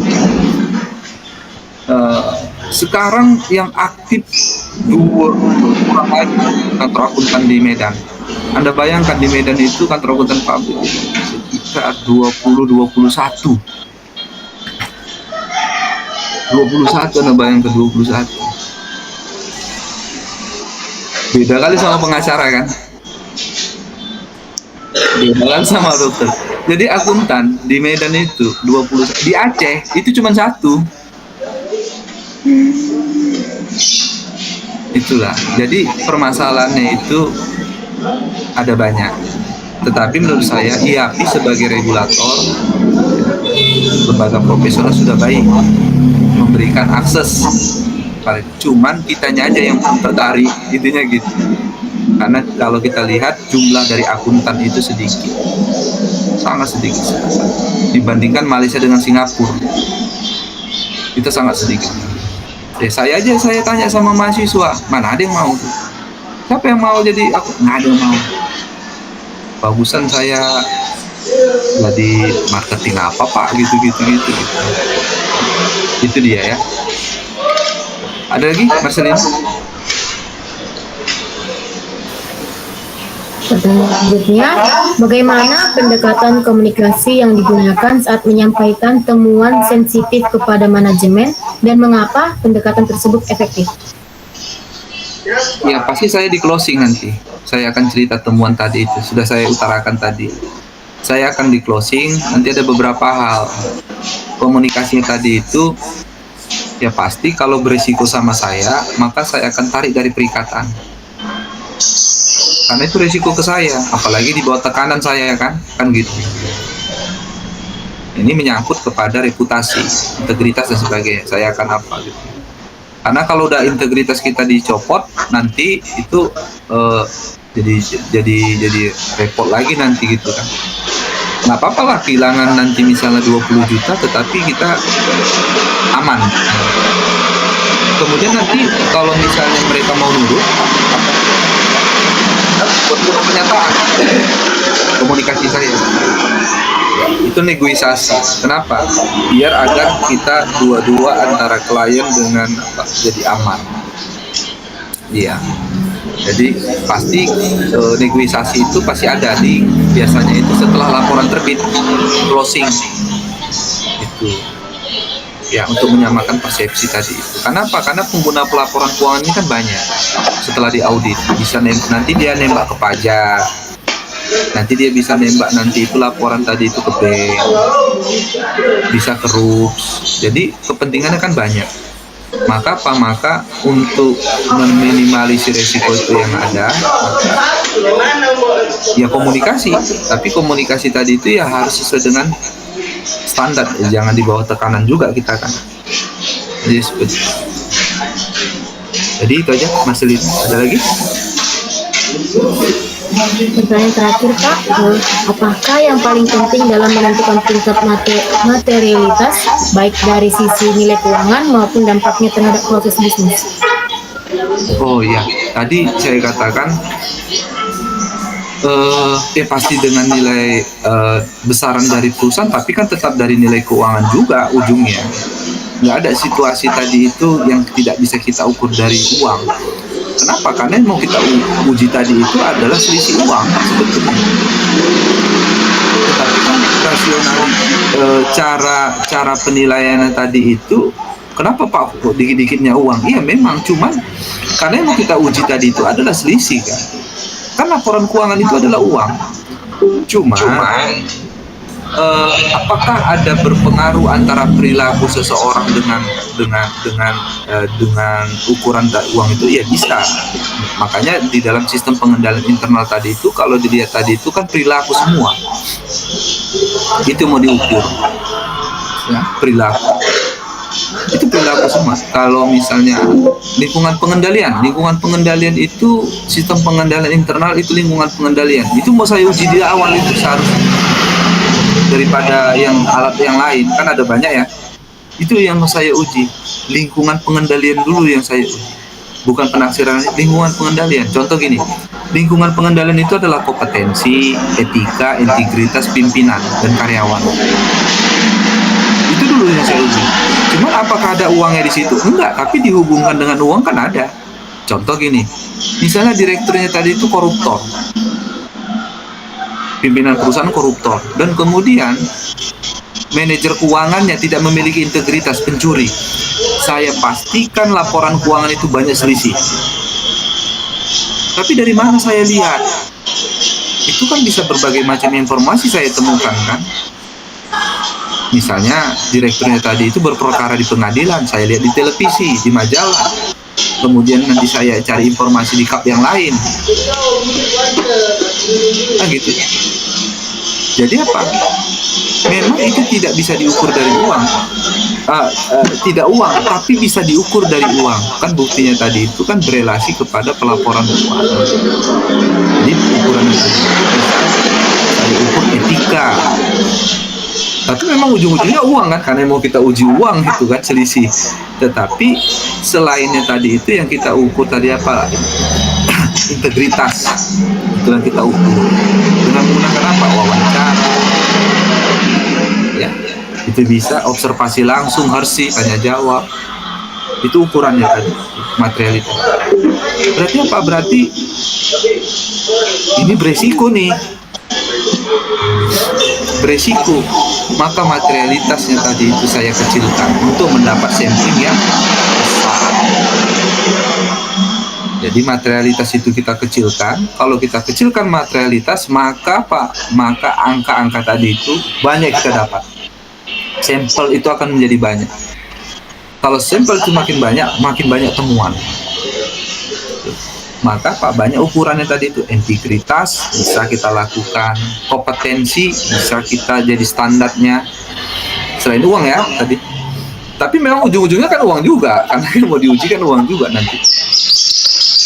Sekarang yang aktif dua orang lagi kantor akuntan di Medan. Anda bayangkan di Medan itu kantor akuntan pabrik sekitar 21. Anda bayangkan 21. Beda kali sama pengacara kan? Beda kali sama dokter. Jadi akuntan di Medan itu 20, di Aceh itu cuma 1. Itulah. Jadi permasalahannya itu ada banyak. Tetapi menurut saya IAPI sebagai regulator, lembaga profesional sudah baik memberikan akses. Cuman kitanya aja yang tertarik, intinya gitu. Karena kalau kita lihat jumlah dari akuntan itu sedikit, sangat sedikit dibandingkan Malaysia dengan Singapura. Itu sangat sedikit. Saya tanya sama mahasiswa, mana ada yang mau tuh? Siapa yang mau jadi aku? Nggak ada yang mau. Bagusan saya jadi marketing apa Pak, gitu. Itu dia ya. Ada lagi, Marcelina? Pertanyaan selanjutnya, bagaimana pendekatan komunikasi yang digunakan saat menyampaikan temuan sensitif kepada manajemen dan mengapa pendekatan tersebut efektif? Ya pasti saya di closing nanti. Saya akan cerita temuan tadi itu, sudah saya utarakan tadi. Saya akan di closing, nanti ada beberapa hal. Komunikasinya tadi itu, ya pasti kalau berisiko sama saya, maka saya akan tarik dari perikatan. Karena itu risiko ke saya, apalagi di bawah tekanan saya kan gitu. Ini menyangkut kepada reputasi, integritas dan sebagainya. Saya akan apa gitu. Karena kalau udah integritas kita dicopot, nanti itu jadi repot lagi nanti gitu kan. Nggak apa-apa lah kehilangan nanti misalnya 20 juta, tetapi kita aman. Kemudian nanti kalau misalnya mereka mau nurut, pernyataan komunikasi saya. Itu negosiasi. Kenapa? Biar agar kita dua-dua antara klien dengan jadi aman. Iya. Jadi pasti negosiasi itu pasti ada biasanya itu setelah laporan terbit, closing itu. Ya, untuk menyamakan persepsi tadi itu. Kenapa? Karena pengguna pelaporan keuangan ini kan banyak. Setelah diaudit, nanti dia nembak ke pajak, nanti dia bisa nembak nanti itu laporan tadi itu ke bank, bisa ke RUPS. Jadi kepentingannya kan banyak. Maka untuk meminimalisir resiko itu yang ada, ya komunikasi. Tapi komunikasi tadi itu ya harus sesuai dengan standar, jangan di bawah tekanan juga kita kan. Jadi itu aja Mas Lin. Ada lagi? Pertanyaan terakhir Pak, apakah yang paling penting dalam menentukan tingkat materialitas baik dari sisi nilai keuangan maupun dampaknya terhadap proses bisnis? Oh ya, tadi saya katakan pasti dengan nilai besaran dari perusahaan, tapi kan tetap dari nilai keuangan juga ujungnya. Nggak ada situasi tadi itu yang tidak bisa kita ukur dari uang. Kenapa? Karena yang mau kita uji tadi itu adalah selisih uang sebetulnya. Tetapi kan rasional cara penilaiannya tadi itu, kenapa Pak kok dikit-dikitnya uang? Iya memang, cuman karena yang mau kita uji tadi itu adalah selisih kan. Kan laporan keuangan itu adalah uang. Cuma apakah ada berpengaruh antara perilaku seseorang dengan ukuran uang itu? Ya bisa. Makanya di dalam sistem pengendalian internal tadi itu, kalau dilihat tadi itu kan perilaku semua. Itu mau diukur. Ya, perilaku. Itu perilaku semua. Kalau misalnya lingkungan pengendalian itu sistem pengendalian internal itu lingkungan pengendalian. Itu mau saya uji di awal itu seharusnya. Daripada yang alat yang lain, kan ada banyak ya. Itu yang mau saya uji, lingkungan pengendalian dulu yang saya uji, bukan penaksiran. Lingkungan pengendalian, contoh gini, lingkungan pengendalian itu adalah kompetensi, etika, integritas pimpinan dan karyawan. Itu dulu yang saya uji. Cuma apakah ada uangnya di situ? Enggak, tapi dihubungkan dengan uang kan ada. Contoh gini, misalnya direkturnya tadi itu koruptor, pimpinan perusahaan koruptor, dan kemudian manajer keuangannya tidak memiliki integritas, pencuri. Saya pastikan laporan keuangan itu banyak selisih. Tapi dari mana saya lihat? Itu kan bisa berbagai macam informasi saya temukan kan. Misalnya direkturnya tadi itu berperkara di pengadilan, saya lihat di televisi, di majalah. Kemudian nanti saya cari informasi di kap yang lain. Nah gitu. Jadi apa? Memang itu tidak bisa diukur dari uang. Tidak uang, tapi bisa diukur dari uang. Kan buktinya tadi itu kan berelasi kepada pelaporan keuangan. Jadi ukuran itu saya ukur etika. Tapi memang ujung-ujungnya uang kan, karena mau kita uji uang itu kan selisih. Tetapi selainnya tadi itu yang kita ukur tadi apa? Integritas. Itu yang kita ukur. Dengan menggunakan apa? Wawancara. Ya, itu bisa observasi langsung, harsi, tanya jawab. Itu ukurannya tadi, materialitas. Berarti apa? Berarti ini beresiko nih. Beresiko, maka materialitasnya tadi itu saya kecilkan untuk mendapat sampling yang besar. Jadi materialitas itu kita kecilkan. Kalau kita kecilkan materialitas, maka angka-angka tadi itu banyak kita dapat. Sampel itu akan menjadi banyak. Kalau sampel itu makin banyak temuan. Maka banyak ukurannya tadi itu. Integritas bisa kita lakukan, kompetensi bisa kita jadi standarnya, selain uang ya tadi. Tapi memang ujung-ujungnya kan uang juga, karena yang mau diuji kan uang juga nanti.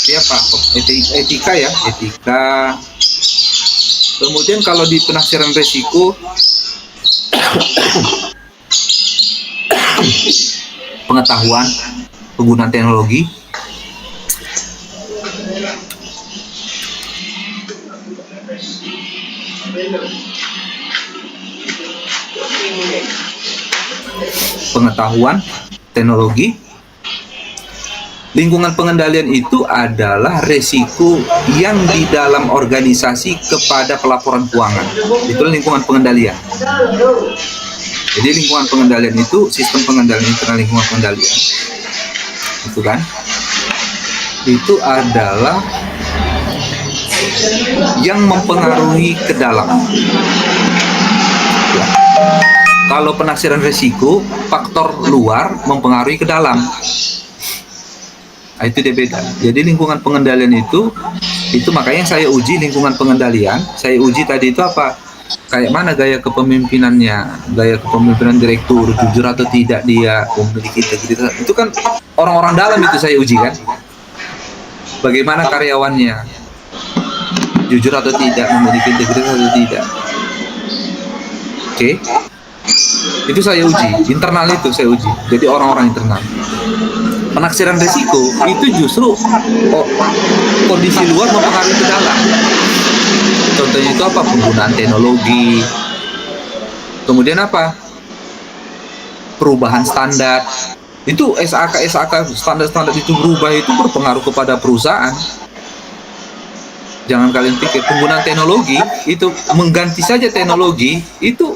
Siapa? Etika ya, etika. Kemudian kalau di penafsiran resiko, pengetahuan, penggunaan teknologi. pengetahuan, teknologi. Lingkungan pengendalian itu adalah resiko yang di dalam organisasi kepada pelaporan keuangan. Itulah lingkungan pengendalian. Jadi lingkungan pengendalian itu sistem pengendalian internal lingkungan pengendalian. Itu kan? Itu adalah yang mempengaruhi ke dalam. Ya. Kalau penafsiran resiko, faktor luar mempengaruhi ke dalam. Nah, itu dia beda. Jadi lingkungan pengendalian itu makanya saya uji lingkungan pengendalian. Saya uji tadi itu apa? Kayak mana gaya kepemimpinannya, gaya kepemimpinan direktur, jujur atau tidak dia, memiliki integritas. Itu kan orang-orang dalam itu saya uji kan. Bagaimana karyawannya, jujur atau tidak, memiliki integritas atau tidak. Oke. Itu saya uji, internal itu saya uji. Jadi orang-orang internal. Penaksiran risiko itu justru kondisi luar mempengaruhi ke dalam. Contohnya itu apa? Penggunaan teknologi. Kemudian apa? Perubahan standar. Itu SAK standar itu berubah, itu berpengaruh kepada perusahaan. Jangan kalian pikir penggunaan teknologi itu mengganti saja teknologi itu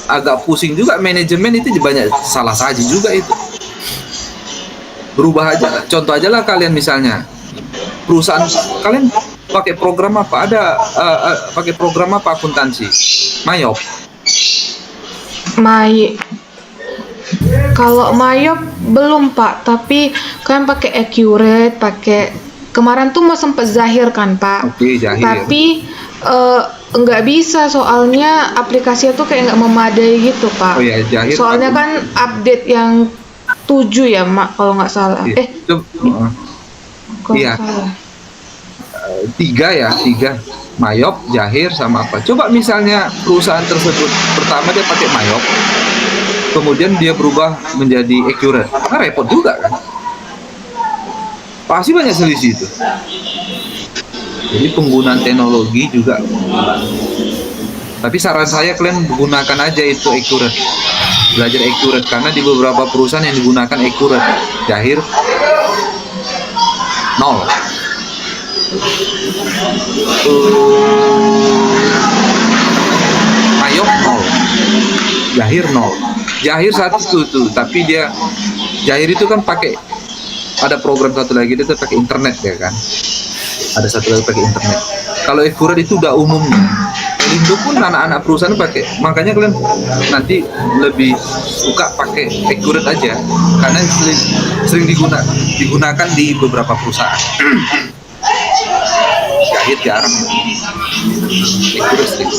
agak pusing juga, manajemen itu banyak salah saji juga itu. Berubah aja, contoh aja lah kalian misalnya perusahaan kalian pakai program apa? Pakai program apa akuntansi? Mayop. Kalau Mayop belum Pak, tapi kan pakai Accurate, pakai kemarin tuh mau sempet Zahir kan Pak. Oke, Zahir. Tapi nggak bisa soalnya aplikasinya tuh kayak nggak memadai gitu Pak. Oh ya, Zahir. Soalnya kan update yang 7 ya Mak kalau nggak salah. Iya. Salah. 3 Mayop, Zahir sama apa? Coba misalnya perusahaan tersebut pertama dia pakai Mayop, kemudian dia berubah menjadi Accurate, kan repot juga kan? Pasti banyak selisih itu. Jadi penggunaan teknologi juga. Tapi saran saya kalian gunakan aja itu Accurate. Belajar Accurate karena di beberapa perusahaan yang digunakan Accurate, Zahir 0. Mayop 0. Zahir 0. Zahir 1 tuh, tapi dia Zahir itu kan pakai ada program satu lagi dia tuh pakai internet ya kan. Ada satu lagi pakai internet. Kalau Accurate itu udah umumnya. Itu pun anak-anak perusahaan pakai. Makanya kalian nanti lebih suka pakai Accurate aja karena sering digunakan di beberapa perusahaan. Zahir jarang. Accurate sering.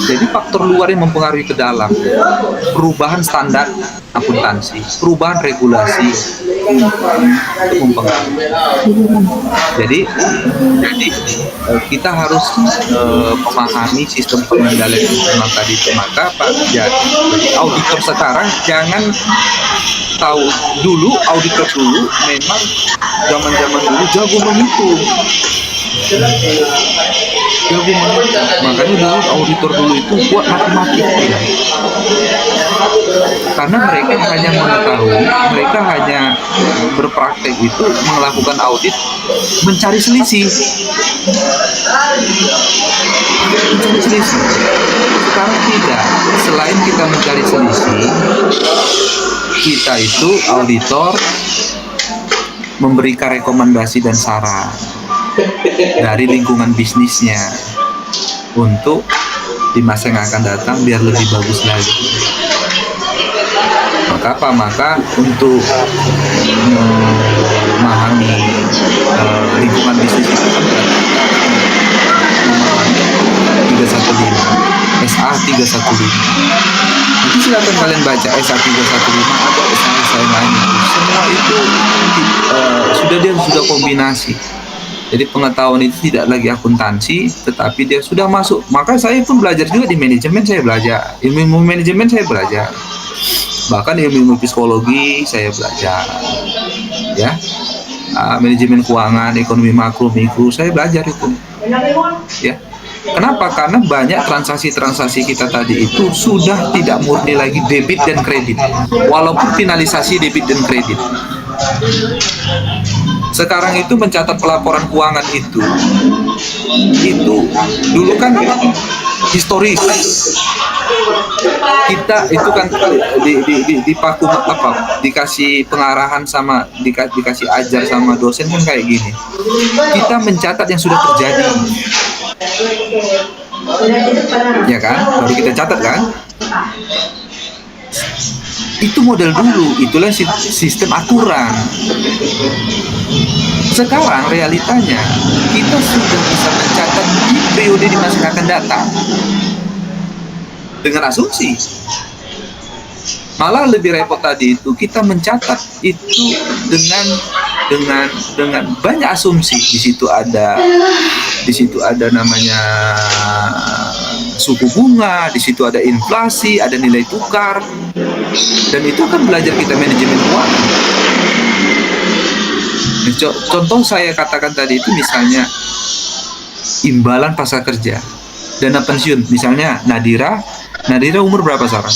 Jadi faktor luar yang mempengaruhi ke dalam, perubahan standar akuntansi, perubahan regulasi itu mempengaruhi. Jadi kita harus memahami sistem pengendalian internal tadi itu. Maka Pak, jadi auditor sekarang jangan tahu dulu, auditor dulu memang zaman dulu jago menghitung. Makanya dulu auditor dulu itu buat matematika ya. Karena mereka hanya mengetahui, mereka hanya berpraktek itu melakukan audit mencari selisih. Sekarang tidak. Selain kita mencari selisih, kita itu auditor memberikan rekomendasi dan saran dari lingkungan bisnisnya untuk di masa yang akan datang biar lebih bagus lagi. Maka untuk memahami lingkungan bisnis itu kan memahami 315 SA 315. Nanti silakan kalian baca SA 315 atau SA lain itu. Semua itu sudah kombinasi. Jadi pengetahuan itu tidak lagi akuntansi, tetapi dia sudah masuk. Maka saya pun belajar juga di manajemen, saya belajar. Ilmu manajemen saya belajar. Bahkan ilmu psikologi saya belajar. Ya. manajemen keuangan, ekonomi makro, mikro, saya belajar itu. Ya. Kenapa? Karena banyak transaksi-transaksi kita tadi itu sudah tidak murni lagi debit dan kredit. Walaupun finalisasi debit dan kredit. Sekarang itu mencatat pelaporan keuangan itu dulu kan historis. Kita itu kan dipaku apa? Dikasih pengarahan sama dikasih ajar sama dosen kan kayak gini. Kita mencatat yang sudah terjadi. Ya kan? Baru kita catat kan? Itu model dulu, itulah sistem aturan. Sekarang realitanya kita sudah bisa mencatat di periode di masa yang akan datang dengan asumsi. Malah lebih repot tadi itu kita mencatat itu dengan banyak asumsi. Di situ ada namanya suku bunga, di situ ada inflasi, ada nilai tukar, dan itu kan belajar kita manajemen keuangan. Contoh saya katakan tadi itu misalnya imbalan pasca kerja, dana pensiun, misalnya Nadira umur berapa Sarah?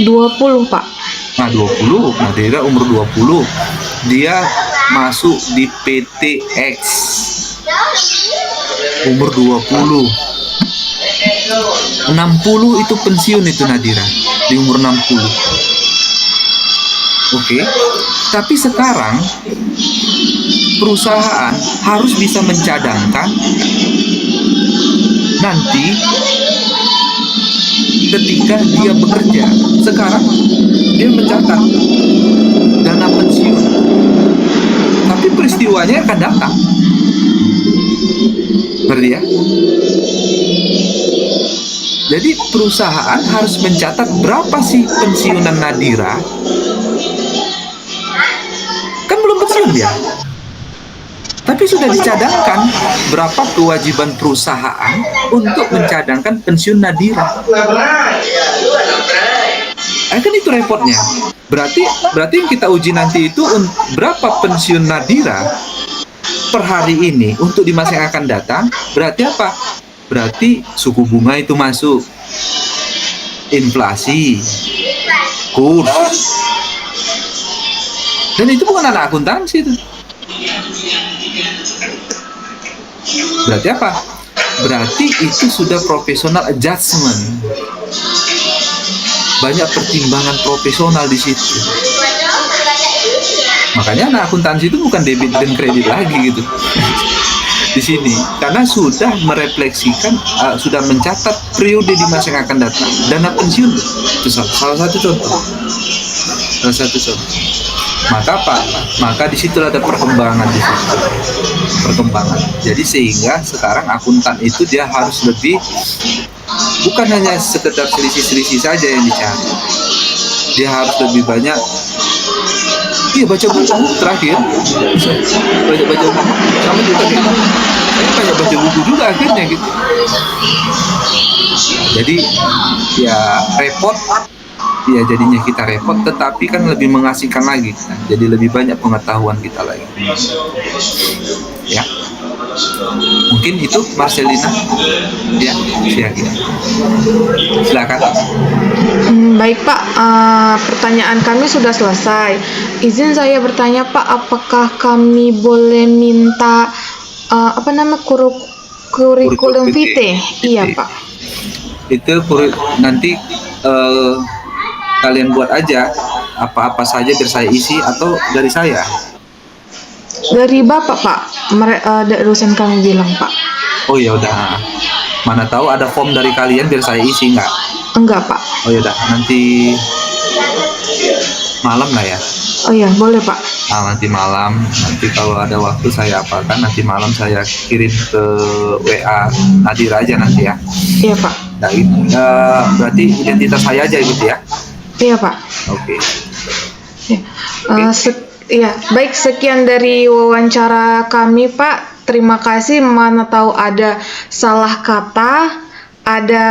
20, Pak. Nah 20, Nadira umur 20, dia masuk di PTX umur 20, 60 itu pensiun itu Nadira di umur 60. Oke. Tapi sekarang perusahaan harus bisa mencadangkan nanti ketika dia bekerja. Sekarang dia mencatat dana pensiun, tapi peristiwanya akan datang. Berarti ya? Jadi perusahaan harus mencatat berapa sih pensiunan Nadira. Kan belum pensiun dia, tapi sudah dicadangkan berapa kewajiban perusahaan untuk mencadangkan pensiun Nadira. Kan itu repotnya. Berarti yang kita uji nanti itu berapa pensiun Nadira per hari ini untuk di masa yang akan datang. Berarti apa? Berarti suku bunga itu masuk, inflasi, kurs. Dan itu bukan anak akuntansi itu. Berarti apa? Berarti itu sudah professional adjustment. Banyak pertimbangan profesional di situ. Makanya anak akuntansi itu bukan debit dan kredit lagi gitu. Di sini karena sudah merefleksikan, sudah mencatat periode di masa yang akan datang. Dana pensiun itu salah satu contoh. Maka apa? Maka disitulah ada perkembangan di situ. Jadi sehingga sekarang akuntan itu dia harus lebih, bukan hanya sekedar selisih-selisih saja yang dicari. Dia harus lebih banyak. Iya, baca buku terakhir. Baca buku. Sama juga gitu. Saya banyak baca buku juga akhirnya gitu. Jadi ya repot. Ya jadinya kita repot, tetapi kan lebih mengasihkan lagi. Jadi lebih banyak pengetahuan kita lagi. Ya. Mungkin itu Marcelina. Ya, silakan. Baik Pak, pertanyaan kami sudah selesai. Izin saya bertanya Pak, apakah kami boleh minta kurikulum vitae? Iya Pak. Itu nanti kalian buat aja apa-apa saja biar saya isi atau dari saya. Dari Bapak Pak, dosen kami bilang Pak. Oh ya udah. Mana tahu ada form dari kalian biar saya isi nggak? Enggak Pak. Oh ya udah, nanti malam lah ya. Oh iya, boleh Pak. Nanti malam, nanti kalau ada waktu saya apakan, nanti malam saya kirim ke WA Nadira aja nanti ya. Iya Pak. Nah, berarti identitas saya aja gitu ya. Iya Pak. Oke. Baik, sekian dari wawancara kami Pak. Terima kasih. Mana tahu ada salah kata, ada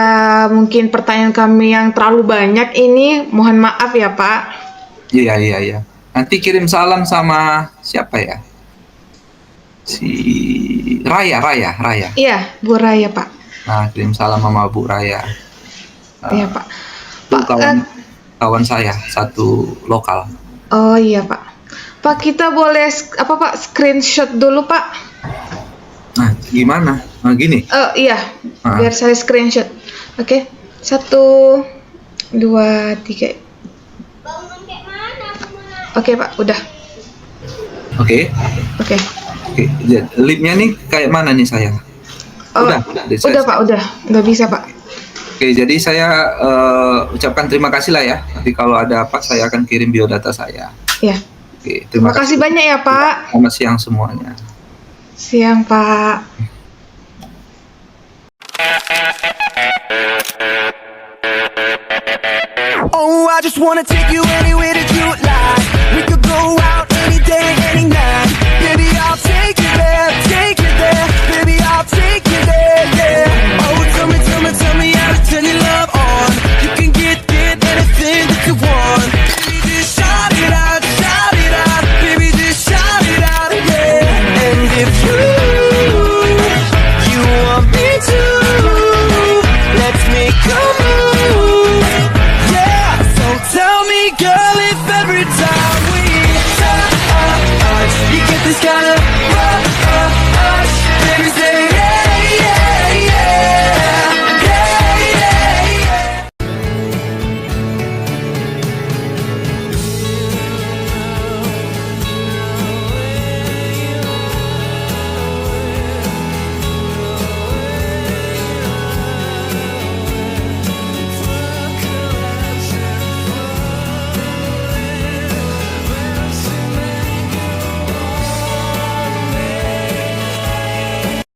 mungkin pertanyaan kami yang terlalu banyak ini. Mohon maaf ya Pak. Iya. Nanti kirim salam sama siapa ya? Si Raya. Iya, Bu Raya, Pak. Nah, kirim salam sama Bu Raya. Iya, Pak. Itu Pak, kawan saya satu lokal. oh iya, Pak. Pak, kita boleh screenshot dulu, Pak? Nah, gimana? Nah, gini. Iya, Ah. biar saya screenshot. Oke, 1, 2, 3. Oke, Pak, udah. Oke. Oke. Oke. Lipnya nih kayak mana nih saya? Oh, Udah, udah, Pak, udah bisa, Pak. Oke, jadi saya ucapkan terima kasih lah ya. Nanti kalau ada apa, saya akan kirim biodata saya. Ya. Oke, Terima kasih banyak ya, Pak. Selamat siang semuanya. Siang, Pak. Oh, I just wanna take you anywhere